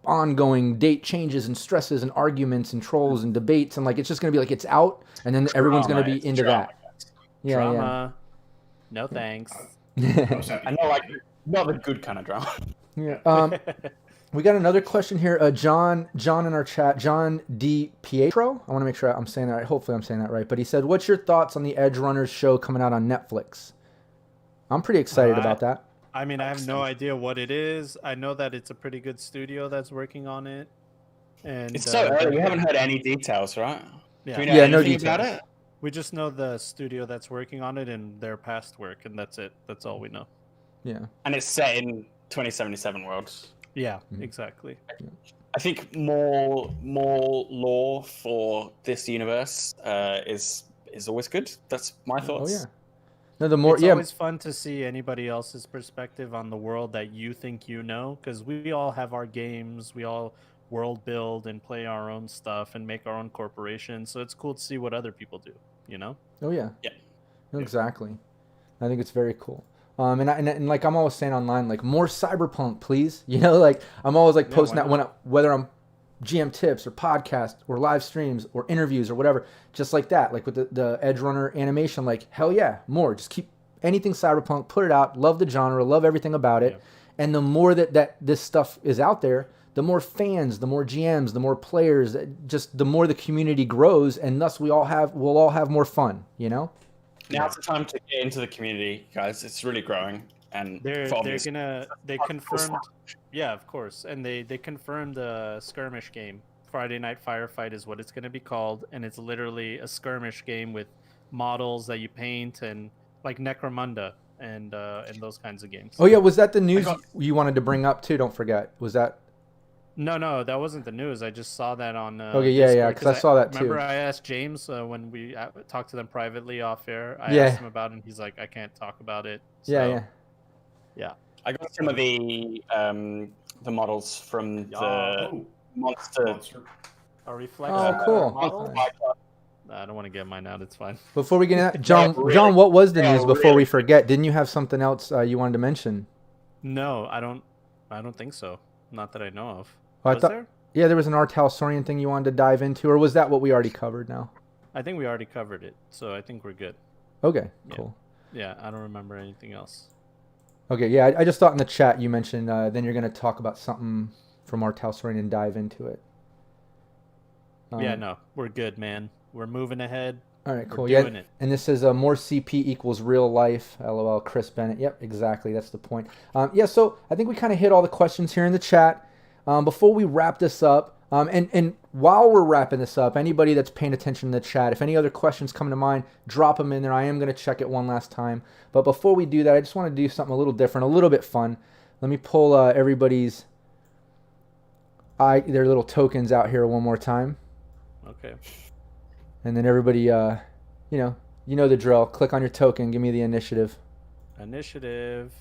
ongoing date changes and stresses and arguments and trolls and debates. And, like, it's just going to be like, it's out, and then everyone's going to be into that. Yeah, drama. Yeah. No thanks. I know, like, not the good kind of drama. Yeah. We got another question here. John in our chat, John D. Pietro. I want to make sure I'm saying that right. Hopefully I'm saying that right. But he said, what's your thoughts on the Edge Runners show coming out on Netflix? I'm pretty excited about that. I mean, I have no idea what it is. I know that it's a pretty good studio that's working on it. And it's so early. We haven't heard any details, right? Yeah, Do we know no details about it. We just know the studio that's working on it and their past work, and that's it. That's all we know. Yeah. And it's set in 2077 world. Yeah, exactly. I think more lore for this universe is always good. That's my thoughts. Oh yeah. No, the more it's always fun to see anybody else's perspective on the world that you think you know, because we all have our games, we all world build and play our own stuff and make our own corporations. So it's cool to see what other people do. You know? Oh yeah. Yeah. No, exactly. I think it's very cool. And like I'm always saying online, like more Cyberpunk, please. You know, like I'm always like posting that whether I'm GM tips or podcast or live streams or interviews or whatever, just like that. Like with the Edge Runner animation, like hell yeah, more. Just keep anything Cyberpunk, put it out. Love the genre, love everything about it. Yeah. And the more that this stuff is out there, the more fans, the more GMs, the more players, just the more the community grows, and thus we'll all have more fun. You know. Now's the time to get into the community, guys. It's really growing, and they confirmed, yeah, of course, and they confirmed the skirmish game. Friday Night Firefight is what it's going to be called, and it's literally a skirmish game with models that you paint and like Necromunda and those kinds of games. Oh yeah, was that the news you wanted to bring up too? Don't forget, was that? No, that wasn't the news. I just saw that on. Okay, yeah, because I saw that too. Remember, I asked James when we talked to them privately off air. I asked him about it, and he's like, "I can't talk about it." So, yeah. I got some of the models from the monster. A reflection. Oh, cool. Model? I don't want to get mine out. It's fine. Before we get into that, John, what was the news? Before we forget, didn't you have something else you wanted to mention? No, I don't think so. Not that I know of. Was there? Yeah, there was an R. Talsorian thing you wanted to dive into, or was that what we already covered now? I think we already covered it, so I think we're good. Okay, cool. Yeah, I don't remember anything else. Okay, yeah, I just thought in the chat you mentioned then you're going to talk about something from R. Talsorian and dive into it. Yeah, no, we're good, man. We're moving ahead. All right, cool. We're doing it. And this is more CP equals real life. LOL, Chris Bennett. Yep, exactly. That's the point. So I think we kind of hit all the questions here in the chat. Before we wrap this up, and while we're wrapping this up, anybody that's paying attention in the chat, if any other questions come to mind, drop them in there. I am going to check it one last time. But before we do that, I just want to do something a little different, a little bit fun. Let me pull everybody's their little tokens out here one more time. Okay. And then everybody, you know the drill. Click on your token. Give me the initiative. Initiative.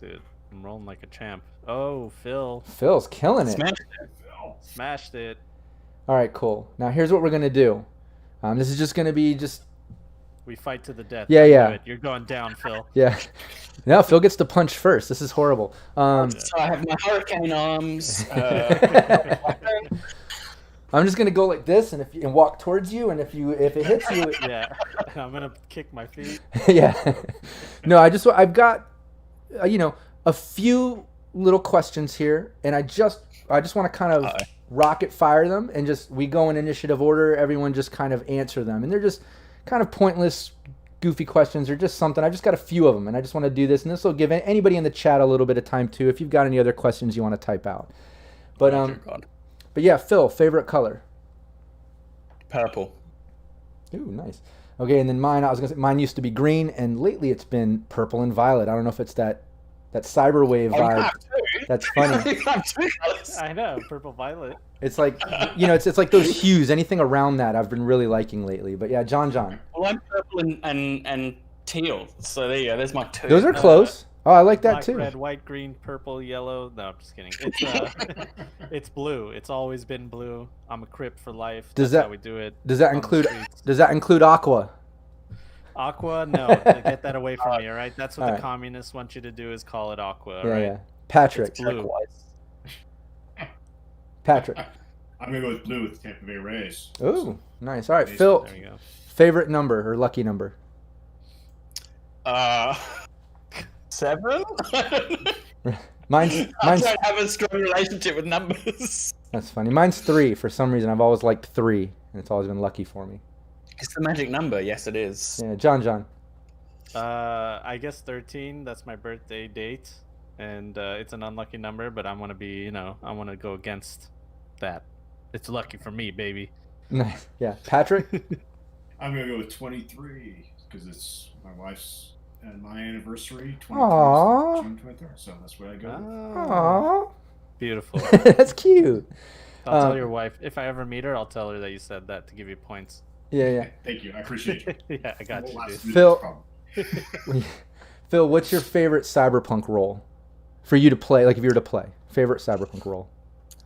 Dude, I'm rolling like a champ. Oh, Phil. Phil's killing it. Smashed it. All right, cool. Now here's what we're gonna do. This is just gonna be We fight to the death. Yeah. You're going down, Phil. Yeah. No, Phil gets to punch first. This is horrible. So I have my hurricane arms. I'm just gonna go like this, and walk towards you, and if it hits you, yeah, I'm gonna kick my feet. Yeah. No, I've got, a few little questions here, and I just want to kind of rocket fire them, and just we go in initiative order. Everyone just kind of answer them, and they're just kind of pointless, goofy questions, or just something. I just got a few of them, and I just want to do this, and this will give anybody in the chat a little bit of time too, if you've got any other questions you want to type out. But yeah, Phil, favorite color? Purple. Ooh, nice. Okay, and then mine, I was gonna say mine used to be green, and lately it's been purple and violet. I don't know if it's that cyberwave vibe. That's funny. I know, purple violet. It's like, it's like those hues. Anything around that I've been really liking lately. But yeah, JonJon. Well, I'm purple and teal. So there you go. There's my two. Those are close. Oh, I like that black, too. Red, white, green, purple, yellow. No, I'm just kidding. It's it's blue. It's always been blue. I'm a Crip for life. That's how we do it. Does that include aqua? Aqua? No, get that away from me. All right, that's what the communists want you to do, is call it aqua. All right. Yeah. Patrick. It's blue. Patrick. I'm gonna go with blue with Tampa Bay Rays. Ooh, nice. All right, Phil. There you go. Favorite number or lucky number? 7. Mine's I don't have a strong relationship with numbers. That's funny. Mine's 3. For some reason, I've always liked 3, and it's always been lucky for me. It's the magic number. Yes, it is. Yeah, JonJon. I guess 13. That's my birthday date, and it's an unlucky number. But I'm gonna be, I want to go against that. It's lucky for me, baby. Nice. Yeah, Patrick. I'm gonna go with 23 because it's my wife's and my anniversary. Aww. June 23rd. So that's what I go with. Aww. Beautiful. That's cute. I'll tell your wife if I ever meet her. I'll tell her that you said that to give you points. Yeah. Thank you. I appreciate it. Yeah, I got you, dude. Phil, what's your favorite Cyberpunk role for you to play? Like if you were to play, favorite Cyberpunk role?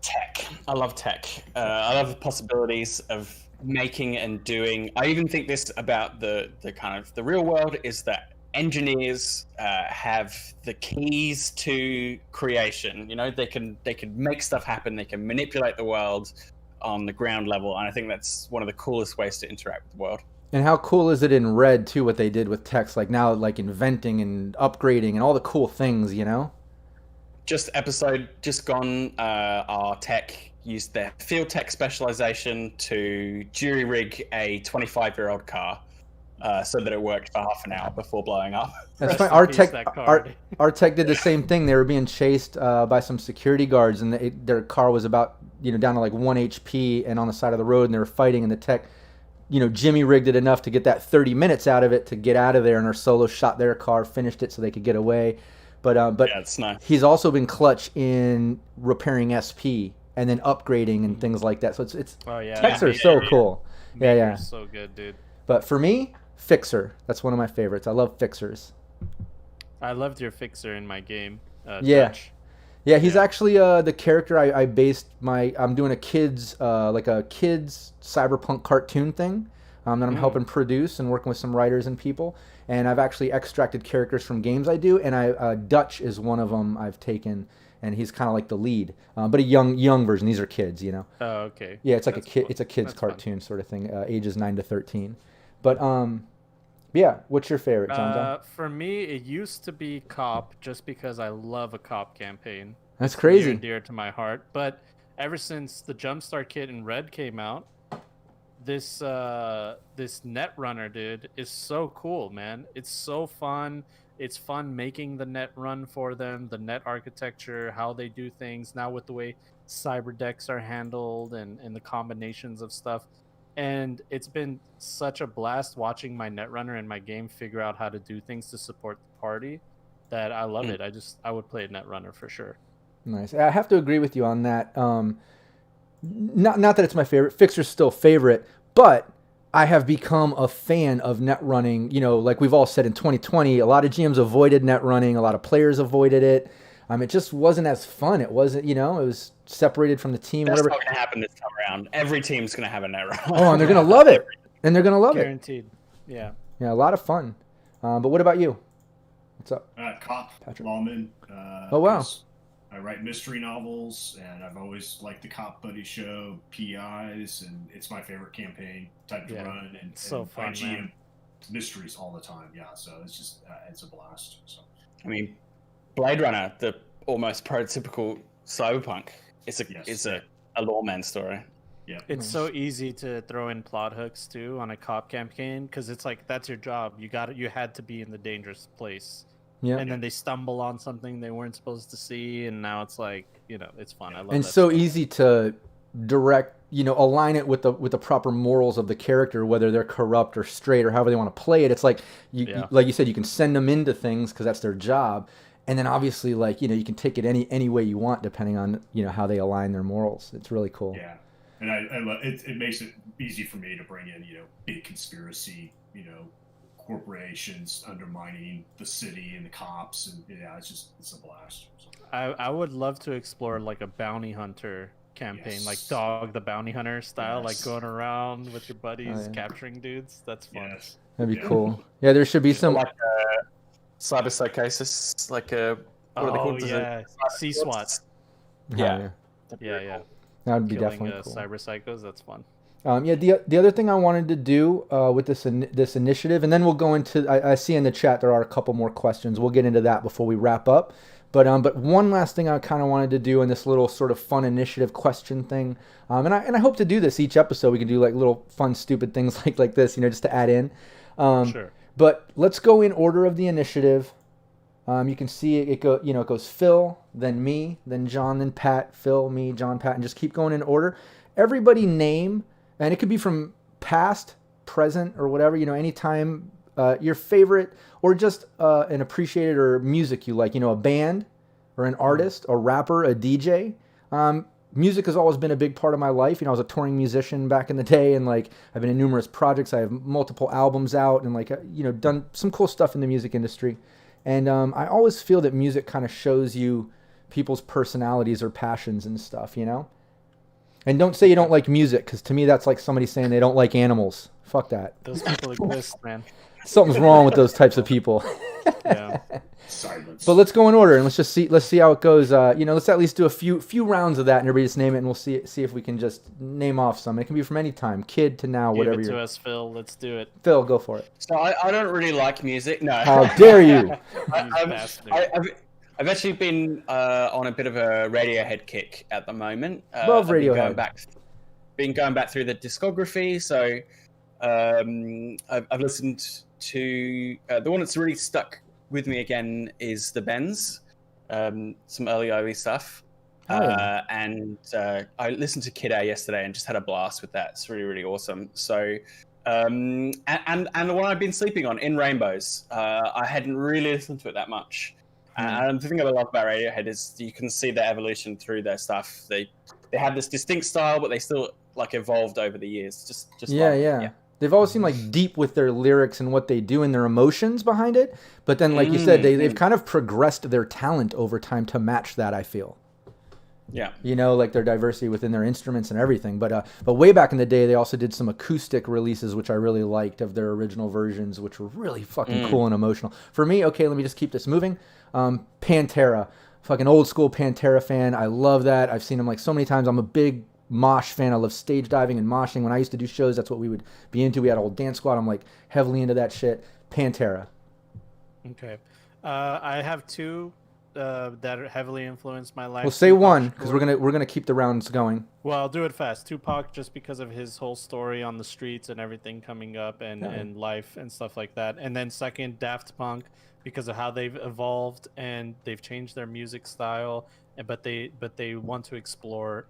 Tech. I love tech. I love the possibilities of making and doing. I even think this about the kind of the real world is that engineers have the keys to creation. They can make stuff happen. They can manipulate the world on the ground level, and I think that's one of the coolest ways to interact with the world. And how cool is it in Red too? What they did with techs, like now, like inventing and upgrading and all the cool things, Just gone. Our tech used their field tech specialization to jury rig a 25-year-old car. So that it worked for half an hour before blowing up. That's fine. Our tech did the same thing. They were being chased by some security guards, and their car was about down to like 1 HP and on the side of the road, and they were fighting. And the tech, Jimmy rigged it enough to get that 30 minutes out of it to get out of there. And our solo shot their car, finished it so they could get away. But yeah, it's nice. He's also been clutch in repairing SP and then upgrading and things like that. So it's techs are so cool. Yeah. So good, dude. But for me, Fixer. That's one of my favorites. I love Fixers. I loved your Fixer in my game. Dutch. Yeah, he's actually the character I based I'm doing a kids cyberpunk cartoon thing that I'm helping produce and working with some writers and people. And I've actually extracted characters from games I do, and Dutch is one of them I've taken, and he's kind of like the lead, but a young version. These are kids, Oh, okay. Yeah, it's like it's a kids cartoon sort of thing, ages 9 to 13. But yeah, what's your favorite, JonJon? For me, it used to be Cop, just because I love a Cop campaign. That's crazy. Near and dear to my heart. But ever since the Jumpstart kit in Red came out, this Netrunner, dude, is so cool, man. It's so fun. It's fun making the net run for them, the net architecture, how they do things now with the way cyber decks are handled and the combinations of stuff. And it's been such a blast watching my Netrunner and my game figure out how to do things to support the party that I love it. I would play a Netrunner for sure. Nice. I have to agree with you on that. Not that it's my favorite. Fixer's still favorite, but I have become a fan of net running. Like we've all said in 2020, a lot of GMs avoided net running. A lot of players avoided it. It just wasn't as fun. It wasn't, it was separated from the team. That's whatever. not going to happen this time around. Every team's going to have a net run. Oh, and they're going to love it. And they're going to love Guaranteed. it. Yeah. Yeah, a lot of fun. But what about you? What's up? Cop, Patrick. Lawman. Oh, wow. I write mystery novels, and I've always liked the Cop Buddy show, PIs, and it's my favorite campaign type to run. And so fun, GM man. mysteries all the time. Yeah, so it's just it's a blast. So I mean, Blade Runner, the almost prototypical cyberpunk. It's a lawman story. Yeah, It's so easy to throw in plot hooks too on a cop campaign because it's like that's your job. You had to be in the dangerous place. Yeah. And then they stumble on something they weren't supposed to see, and now it's like, it's fun. I love And that so stuff. easy to direct, align it with the proper morals of the character, whether they're corrupt or straight or however they want to play it. It's like like you said, you can send them into things because that's their job, and then obviously you can take it any way you want depending on how they align their morals. It's really cool. Yeah, and I love it. It makes it easy for me to bring in big conspiracy corporations undermining the city and the cops, and it's a blast. So. I would love to explore like a bounty hunter campaign, like Dog the Bounty Hunter style, like going around with your buddies capturing dudes. That's fun. Yes. That'd be cool. Yeah, there should be some like cyber psychosis, like what are they called? Sea SWAT. Yeah. Yeah. That would be Killing, definitely cool. cyber psychos. That's fun. The other thing I wanted to do with this initiative, and then we'll go into. I see in the chat there are a couple more questions. We'll get into that before we wrap up. But one last thing I kind of wanted to do in this little sort of fun initiative question thing, and I hope to do this each episode. We can do like little fun stupid things like this, just to add in. Sure. But let's go in order of the initiative. You can see it goes Phil, then me, then John, then Pat, Phil, me, John, Pat, and just keep going in order. Everybody name, and it could be from past, present, or whatever, anytime, your favorite, or just an appreciated or music you like, a band or an artist, a rapper, a DJ. Music has always been a big part of my life. I was a touring musician back in the day, and I've been in numerous projects. I have multiple albums out, and done some cool stuff in the music industry. And I always feel that music kind of shows you people's personalities or passions and stuff, And don't say you don't like music, because to me that's like somebody saying they don't like animals. Fuck that. Those people exist, man. Something's wrong with those types of people. Yeah. Silence. But let's go in order and let's see how it goes. Let's at least do a few rounds of that, and everybody just name it, and we'll see if we can just name off some. It can be from any time, kid to now, Give whatever. it to us, Phil. Let's do it. Phil, go for it. So I don't really like music. No. How dare you? I've actually been on a bit of a Radiohead kick at the moment. Love Radiohead. Been going back through the discography. So I've listened to the one that's really stuck with me again is the Bends, some early stuff. And I listened to Kid A yesterday and just had a blast with that. It's really, really awesome. So, and the one I've been sleeping on, In Rainbows, I hadn't really listened to it that much. And the thing I love about Radiohead is you can see their evolution through their stuff. They have this distinct style, but they still evolved over the years. Just yeah. They've always seemed deep with their lyrics and what they do and their emotions behind it. But then, like you said, they've kind of progressed their talent over time to match that, I feel. Yeah. Their diversity within their instruments and everything. But way back in the day, they also did some acoustic releases, which I really liked, of their original versions, which were really fucking cool and emotional. For me, okay, let me just keep this moving. Pantera. Fucking old school Pantera fan. I love that. I've seen them so many times. I'm a big mosh fan. I love stage diving and moshing. When I used to do shows, that's what we would be into. We had a whole dance squad. I'm heavily into that shit. Pantera. Okay. I have two that heavily influenced my life. Well, say Tupac one, because Shakur. we're gonna keep the rounds going. Well, I'll do it fast. Tupac, just because of his whole story on the streets and everything coming up and life and stuff like that. And then second, Daft Punk, because of how they've evolved and they've changed their music style, but they want to explore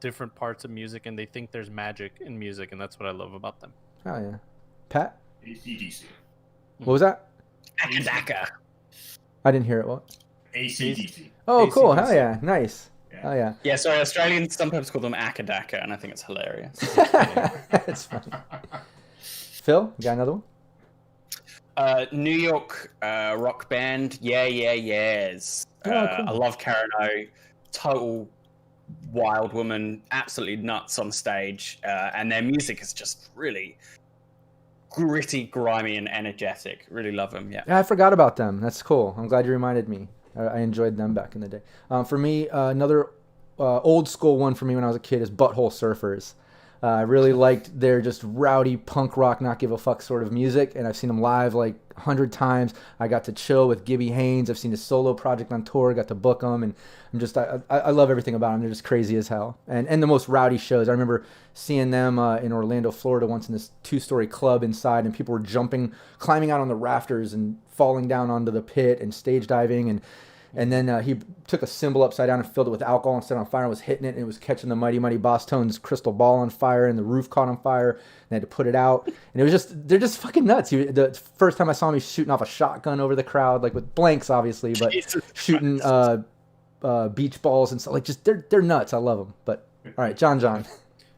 different parts of music, and they think there's magic in music, and that's what I love about them. Oh yeah. Pat? AC/DC. What was that? Akadaka. I didn't hear it. What? AC/DC. Oh, cool. AC/DC. Hell yeah. Nice. Yeah. Hell yeah. Yeah, sorry, Australians sometimes call them Akadaka, and I think it's hilarious. That's funny. Phil, you got another one? New York rock band, Yeahs. Oh, cool. I love Karen O. Total wild woman, absolutely nuts on stage, and their music is just really gritty, grimy, and energetic. Really love them. Yeah, I forgot about them. That's cool. I'm glad you reminded me. I enjoyed them back in the day. For me, another old school one for me when I was a kid is Butthole Surfers. I really liked their just rowdy punk rock, not give a fuck sort of music, and I've seen them live like 100 times. I got to chill with Gibby Haynes. I've seen his solo project on tour, got to book them, and I love everything about them. They're just crazy as hell, and the most rowdy shows. I remember seeing them in Orlando, Florida once in this 2-story club inside, and people were climbing out on the rafters and falling down onto the pit and stage diving, and then he took a cymbal upside down and filled it with alcohol and set it on fire and was hitting it, and it was catching the Mighty Mighty Boss Tones crystal ball on fire, and the roof caught on fire, and they had to put it out. And it was they're just fucking nuts. The first time I saw him, he was shooting off a shotgun over the crowd, like with blanks, obviously, but shooting beach balls and stuff. Like, just, they're nuts. I love them. But, all right, John.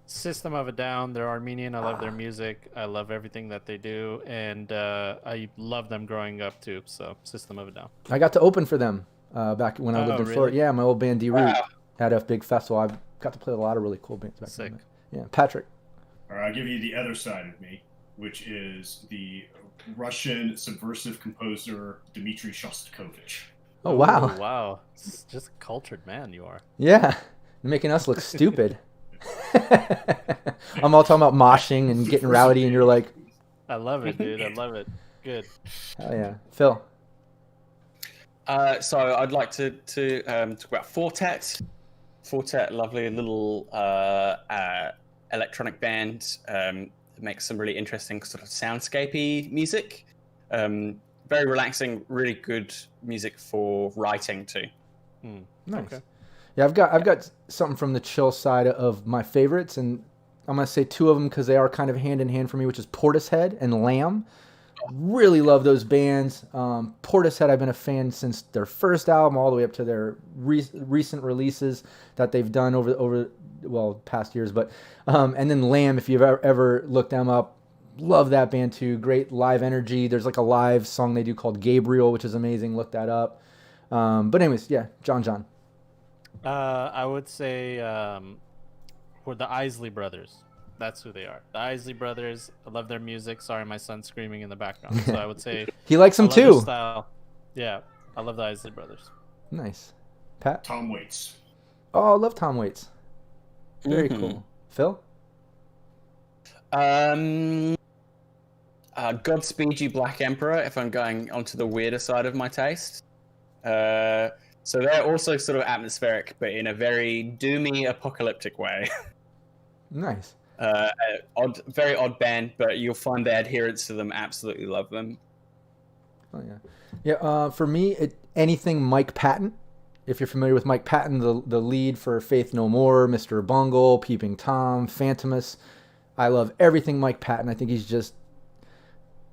System of a Down. They're Armenian. I love their music. I love everything that they do, and I love them growing up, too. So, System of a Down. I got to open for them. Back when I lived in Florida. Yeah, my old band D-Root had a big festival. I got to play with a lot of really cool bands back then. Yeah, Patrick. All right, I'll give you the other side of me, which is the Russian subversive composer Dmitry Shostakovich. Oh, wow. Oh, wow. Just a cultured man you are. Yeah, you're making us look stupid. I'm all talking about moshing and getting rowdy, and you're like... I love it, dude. I love it. Good. Oh, yeah. Phil. So I'd like to talk about Fortet. Fortet, lovely little electronic band. Makes some really interesting sort of soundscapey music. Very relaxing, really good music for writing too. Nice. Okay. Yeah, I've got something from the chill side of my favorites, and I'm gonna say 2 of them because they are kind of hand in hand for me, which is Portishead and Lamb. Really love those bands. Portishead, I've been a fan since their first album all the way up to their recent releases that they've done over past years. But and then Lamb, if you've ever looked them up, love that band too. Great live energy. There's like a live song they do called Gabriel, which is amazing. Look that up. But anyways, yeah, John. I would say we're the Isley Brothers. That's who they are. The Isley Brothers. I love their music. Sorry, my son's screaming in the background. So I would say he likes them too. Style. Yeah, I love the Isley Brothers. Nice. Pat? Tom Waits. Oh, I love Tom Waits. Very cool. Phil? Godspeed You Black Emperor, if I'm going onto the weirder side of my taste. So they're also sort of atmospheric, but in a very doomy, apocalyptic way. Nice. Very odd band, but you'll find the adherents to them absolutely love them. Oh yeah. For me, anything Mike Patton. If you're familiar with Mike Patton, the lead for Faith No More, Mr. Bungle, Peeping Tom, Phantomus. I love everything Mike Patton. I think he's just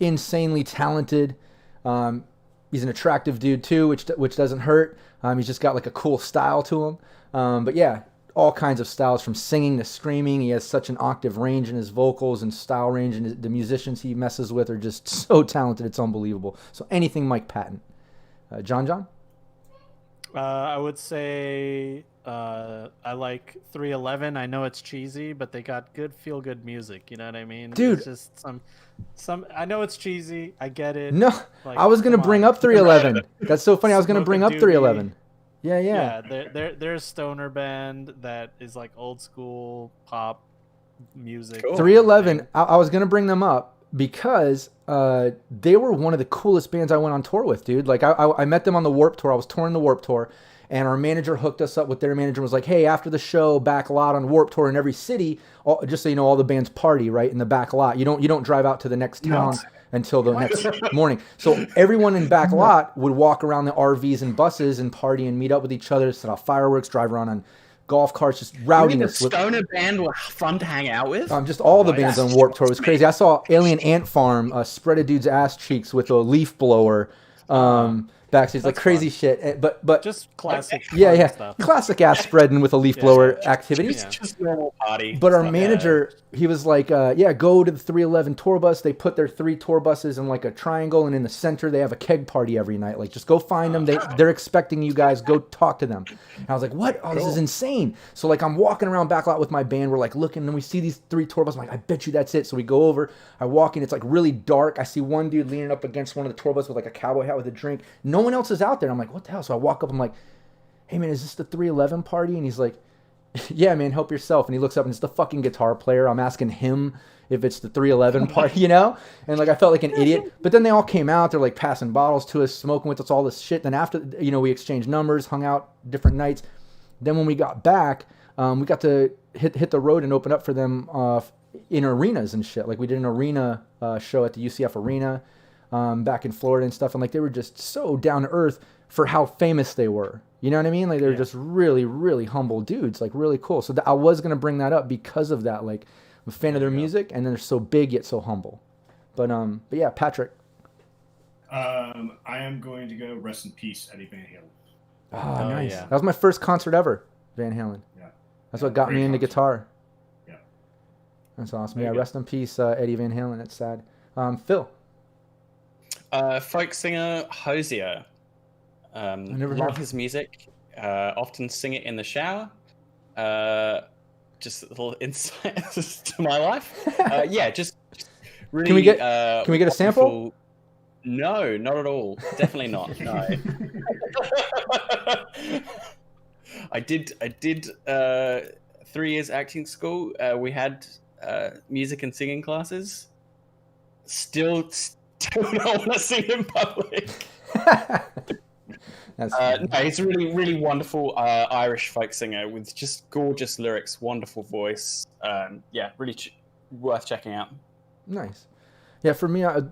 insanely talented. He's an attractive dude too, which doesn't hurt. He's just got like a cool style to him. But yeah, all kinds of styles from singing to screaming. He has such an octave range in his vocals and style range, and the musicians he messes with are just so talented. It's unbelievable. So anything Mike Patton. John? I would say I like 311. I know it's cheesy, but they got good feel-good music. You know what I mean? Dude. It's just some. I know it's cheesy. I get it. No, like, I was going to bring up 311. That's so funny. I was going to bring up 311. Yeah. They're a stoner band that is like old school pop music. Cool. 311. I was gonna bring them up because they were one of the coolest bands I went on tour with, dude. Like I met them on the Warped Tour. I was touring the Warped Tour, and our manager hooked us up with their manager. And was like, hey, after the show, back lot on Warped Tour in every city. Just so you know, all the bands party right in the back lot. You don't drive out to the next town until the next morning. So everyone in back lot would walk around the RVs and buses and party and meet up with each other, set off fireworks, drive around on golf carts, just rowdiness. The stoner band were fun to hang out with. Just all the bands on Warped Tour was crazy. I saw Alien Ant Farm spread a dude's ass cheeks with a leaf blower backstage, like crazy shit. But just classic. Yeah. Stuff. Classic ass spreading with a leaf blower activities. Just normal party. But our manager, he was like, go to the 311 tour bus. They put their 3 tour buses in like a triangle, and in the center they have a keg party every night. Like, just go find them. They're expecting you guys. Go talk to them. And I was like, what? Oh, this is insane. So like, I'm walking around backlot with my band. We're like looking, and we see these 3 tour buses. I'm like, I bet you that's it. So we go over. I walk in. It's like really dark. I see one dude leaning up against one of the tour buses with like a cowboy hat with a drink. No one else is out there. I'm like, what the hell? So I walk up. I'm like, hey man, is this the 311 party? And he's like, yeah, man, help yourself. And he looks up and it's the fucking guitar player. I'm asking him if it's the 311 part, you know? And like, I felt like an idiot. But then they all came out. They're like passing bottles to us, smoking with us, all this shit. Then after, you know, we exchanged numbers, hung out different nights. Then when we got back, we got to hit the road and open up for them in arenas and shit. Like we did an arena show at the UCF arena back in Florida and stuff. And like, they were just so down to earth for how famous they were. You know what I mean? Like, they're just really, really humble dudes, like really cool. So I was going to bring that up because of that. Like, I'm a fan of their music, and they're so big yet so humble. But yeah, Patrick. I am going to go rest in peace, Eddie Van Halen. Oh, nice. Yeah. That was my first concert ever, Van Halen. Yeah. That's what got me into guitar. Yeah. That's awesome. Very yeah, good. rest in peace, Eddie Van Halen. That's sad. Phil. Folk singer Hosier. never Love heard. his music. Often sing it in the shower. Just a little insight to my life. Yeah, just really. Can we get a sample? wonderful- No, not at all. Definitely not. No. I did 3 years acting school. We had music and singing classes. Still don't want to sing in public. That's No, he's a really, really wonderful Irish folk singer with just gorgeous lyrics, wonderful voice. Yeah, really worth checking out. nice. Yeah, for me, a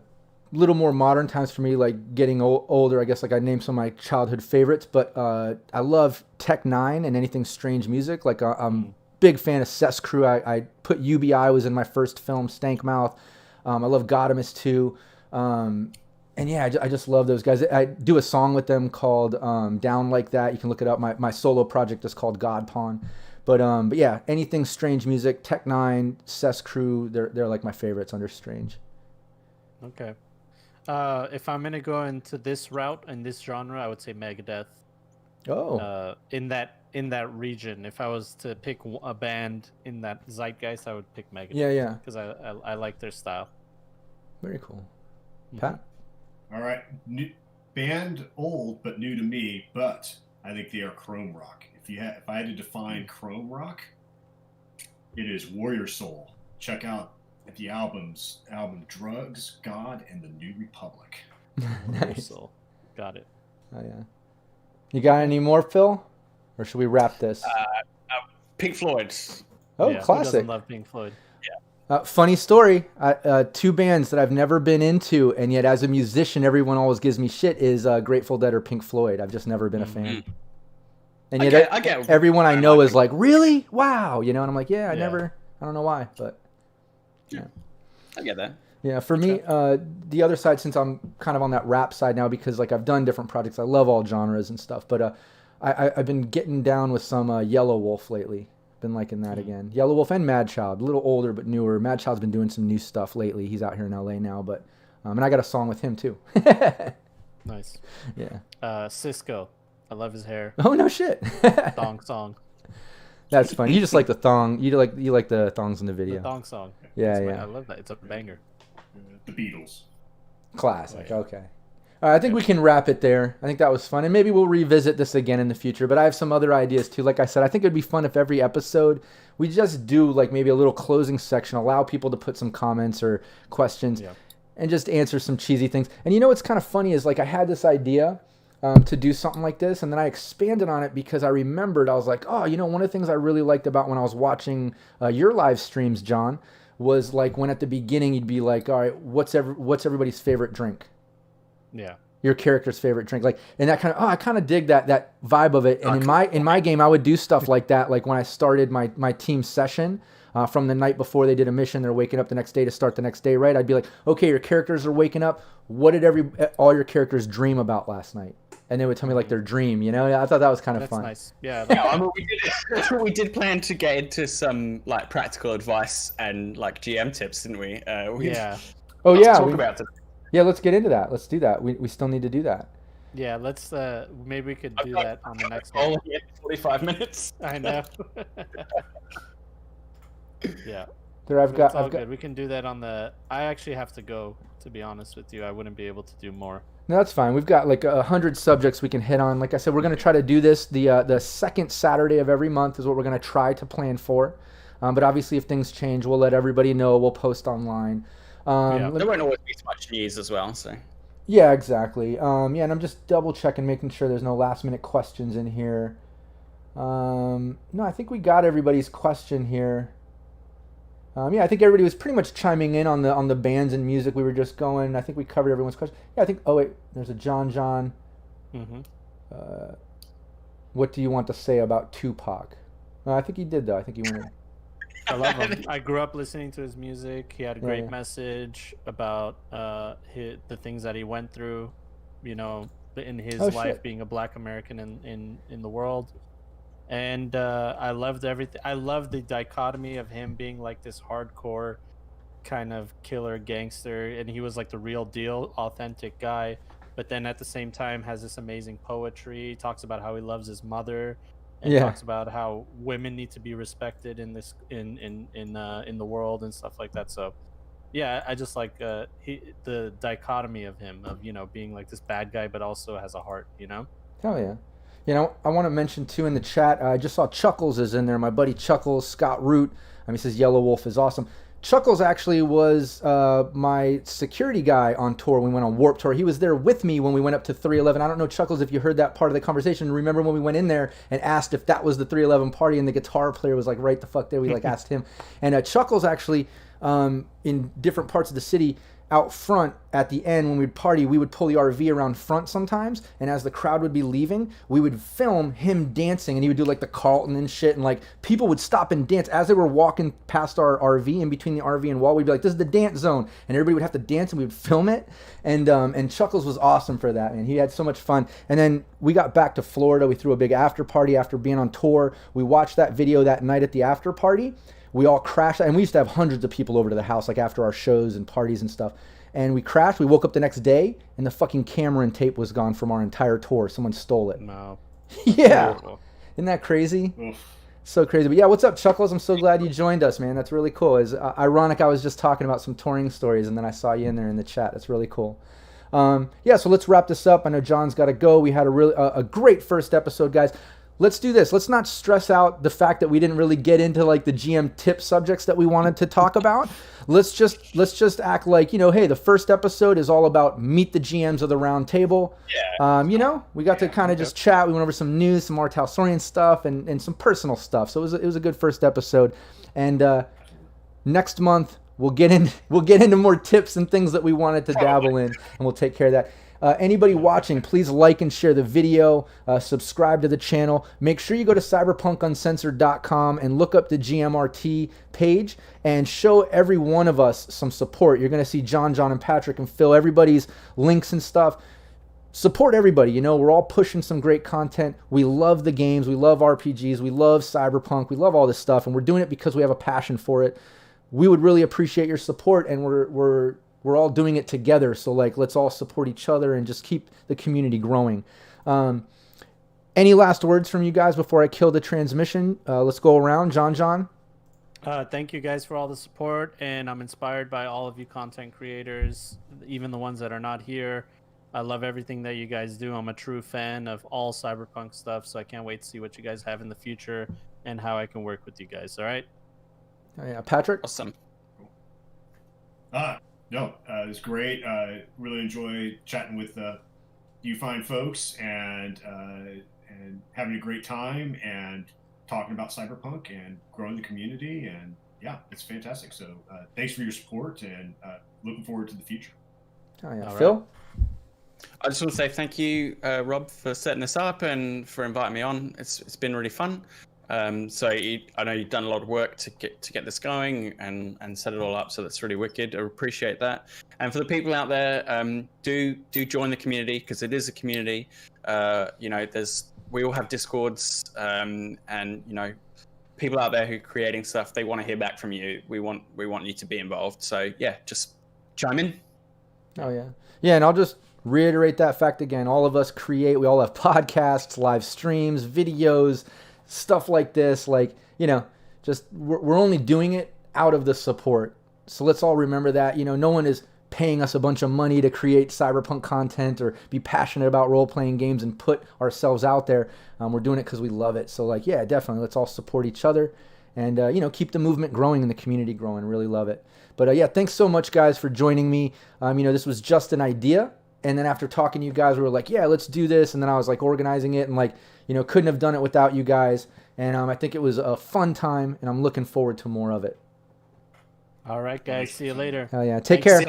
little more modern times for me, like getting older. I guess like I named some of my childhood favorites, but I love Tech Nine and anything strange music. Like I'm a big fan of Cess Crew. I put UBI was in my first film, Stank Mouth. I love Godimus too. And yeah, I just love those guys. I do a song with them called Down Like That. You can look it up. My solo project is called God Pawn. But yeah, anything strange music, Tech Nine, Cess Crew, they're like my favorites under strange. Okay. If I'm gonna go into this route in this genre, I would say Megadeth. Oh, In that region, if I was to pick a band in that zeitgeist, I would pick Megadeth. yeah. Because I like their style. Very cool. Pat? All right, band old but new to me, but I think they are Chrome Rock. If I had to define Chrome Rock, it is Warrior Soul. Check out the album Drugs, God, and the New Republic. Nice. So, got it. Oh yeah. You got any more, Phil? Or should we wrap this? Pink Floyd. Oh, Yeah, who classic. doesn't love Pink Floyd? Funny story. 2 bands that I've never been into, and yet as a musician, everyone always gives me shit, is Grateful Dead or Pink Floyd. I've just never been a fan. And yet I get everyone I know is like, really? Wow. You know, and I'm like, yeah, I don't know why, but yeah. I get that. Yeah, for me, the other side, since I'm kind of on that rap side now, because like I've done different projects, I love all genres and stuff, but I've been getting down with some Yellow Wolf lately. Been liking that again. Yellow Wolf and Mad Child, a little older but newer. Mad Child's been doing some new stuff lately. He's out here in LA now, but and I got a song with him too. Nice. Yeah. Cisco. I love his hair. Oh no shit. Thong song. That's fun. You just like the thong. You like the thongs in the video. The thong song. Yeah, That's yeah. I love that. It's a banger. The Beatles. Classic. Okay. All right, I think we can wrap it there. I think that was fun, and maybe we'll revisit this again in the future. But I have some other ideas too. Like I said, I think it'd be fun if every episode we just do like maybe a little closing section, allow people to put some comments or questions, and just answer some cheesy things. And you know what's kind of funny is like I had this idea to do something like this, and then I expanded on it because I remembered I was like, oh, you know, one of the things I really liked about when I was watching your live streams, John, was like when at the beginning you'd be like, all right, what's everybody's favorite drink? Yeah. Your character's favorite drink, like, and that kind of, I kind of dig that vibe of it. And in my game, I would do stuff like that. Like when I started my team session, from the night before they did a mission, they're waking up the next day to start the next day, right? I'd be like, okay, your characters are waking up. What did all your characters dream about last night? And they would tell me like their dream, you know? I thought that was kind of fun. That's nice. Yeah. Yeah, I mean, we did plan to get into some like practical advice and like GM tips, didn't we? Yeah. Oh yeah. Talk about it. Yeah, let's get into that. Let's do that. We still need to do that. Yeah, let's maybe we could do that on the next Oh, one. yeah, 45 minutes. I know. Yeah. There, I've got good. We can do that on the. I actually have to go. To be honest with you, I wouldn't be able to do more. No, that's fine. We've got like 100 subjects we can hit on. Like I said, we're going to try to do this the second Saturday of every month is what we're going to try to plan for. But obviously, if things change, we'll let everybody know. We'll post online. There won't always be so much news as well. So yeah, exactly. And I'm just double checking, making sure there's no last minute questions in here. No, I think we got everybody's question here. I think everybody was pretty much chiming in on the bands and music we were just going. I think we covered everyone's question. Yeah, I think. Oh wait, there's a JonJon. What do you want to say about Tupac? I think he did though. I think he went. I love him. I grew up listening to his music. He had a great message about the things that he went through, in his life being a Black American in the world. And I loved everything. I loved the dichotomy of him being like this hardcore kind of killer gangster, and he was like the real deal, authentic guy. But then at the same time has this amazing poetry. He talks about how he loves his mother, and talks about how women need to be respected in this in the world and stuff like that. So yeah, I just like the dichotomy of him of being like this bad guy but also has a heart. Hell yeah. I want to mention too in the chat, I just saw Chuckles is in there. My buddy Chuckles, Scott Root. He says Yellow Wolf is awesome. Chuckles actually was my security guy on tour when we went on Warp Tour. He was there with me when we went up to 311. I don't know, Chuckles, if you heard that part of the conversation. Remember when we went in there and asked if that was the 311 party, and the guitar player was like right the fuck there. We like asked him. And Chuckles actually, in different parts of the city, out front at the end when we'd party, we would pull the RV around front sometimes, and as the crowd would be leaving, we would film him dancing, and he would do like the Carlton and shit, and like people would stop and dance as they were walking past our RV. In between the RV and wall, we'd be like, this is the dance zone, and everybody would have to dance, and we would film it. And Chuckles was awesome for that, man. He had so much fun. And then we got back to Florida. We threw a big after party after being on tour. We watched that video that night at the after party. We all crashed, and we used to have hundreds of people over to the house, like after our shows and parties and stuff. And we crashed. We woke up the next day, and the fucking camera and tape was gone from our entire tour. Someone stole it. No. Yeah. Isn't that crazy? Oof. So crazy. But yeah, what's up, Chuckles? I'm so glad you joined us, man. That's really cool. It's ironic I was just talking about some touring stories, and then I saw you in there in the chat. That's really cool. So let's wrap this up. I know John's got to go. We had a great first episode, guys. Let's do this. Let's not stress out the fact that we didn't really get into like the GM tip subjects that we wanted to talk about. Let's just act like, hey, the first episode is all about meet the GMs of the round table. Yeah. We got to kind of just chat. We went over some news, some more Talsorian stuff, and some personal stuff. So it was a good first episode. And next month we'll get into more tips and things that we wanted to dabble in, and we'll take care of that. Anybody watching, please like and share the video, subscribe to the channel. Make sure you go to cyberpunkuncensored.com and look up the GMRT page and show every one of us some support. You're going to see John, and Patrick, and Phil, everybody's links and stuff. Support everybody. We're all pushing some great content. We love the games. We love RPGs. We love Cyberpunk. We love all this stuff, and we're doing it because we have a passion for it. We would really appreciate your support, and we're all doing it together, so let's all support each other and just keep the community growing. Any last words from you guys before I kill the transmission? Let's go around. John. Thank you guys for all the support, and I'm inspired by all of you content creators, even the ones that are not here. I love everything that you guys do. I'm a true fan of all Cyberpunk stuff, so I can't wait to see what you guys have in the future and how I can work with you guys. All right? Oh, yeah. Patrick? Awesome. No, it was great. Really enjoy chatting with you fine folks and having a great time and talking about Cyberpunk and growing the community. And yeah, it's fantastic. So thanks for your support and looking forward to the future. Oh, yeah. All Phil? right. I just want to say thank you, Rob, for setting this up and for inviting me on. It's been really fun. I know you've done a lot of work to get this going and set it all up, so that's really wicked. I appreciate that. And for the people out there, do join the community, because it is a community. We all have Discords, and people out there who are creating stuff, they want to hear back from you. We want you to be involved. So yeah, just chime in. Oh yeah, and I'll just reiterate that fact again. All of us create. We all have podcasts, live streams, videos, stuff like this. Just we're only doing it out of the support. So let's all remember that. No one is paying us a bunch of money to create Cyberpunk content or be passionate about role-playing games and put ourselves out there. We're doing it because we love it. So like, yeah, definitely. Let's all support each other and, keep the movement growing and the community growing. Really love it. But yeah, thanks so much, guys, for joining me. This was just an idea. And then after talking to you guys, we were like, yeah, let's do this. And then I was like organizing it and like, couldn't have done it without you guys. And I think it was a fun time and I'm looking forward to more of it. All right, guys. See you later. Hell yeah. Take care.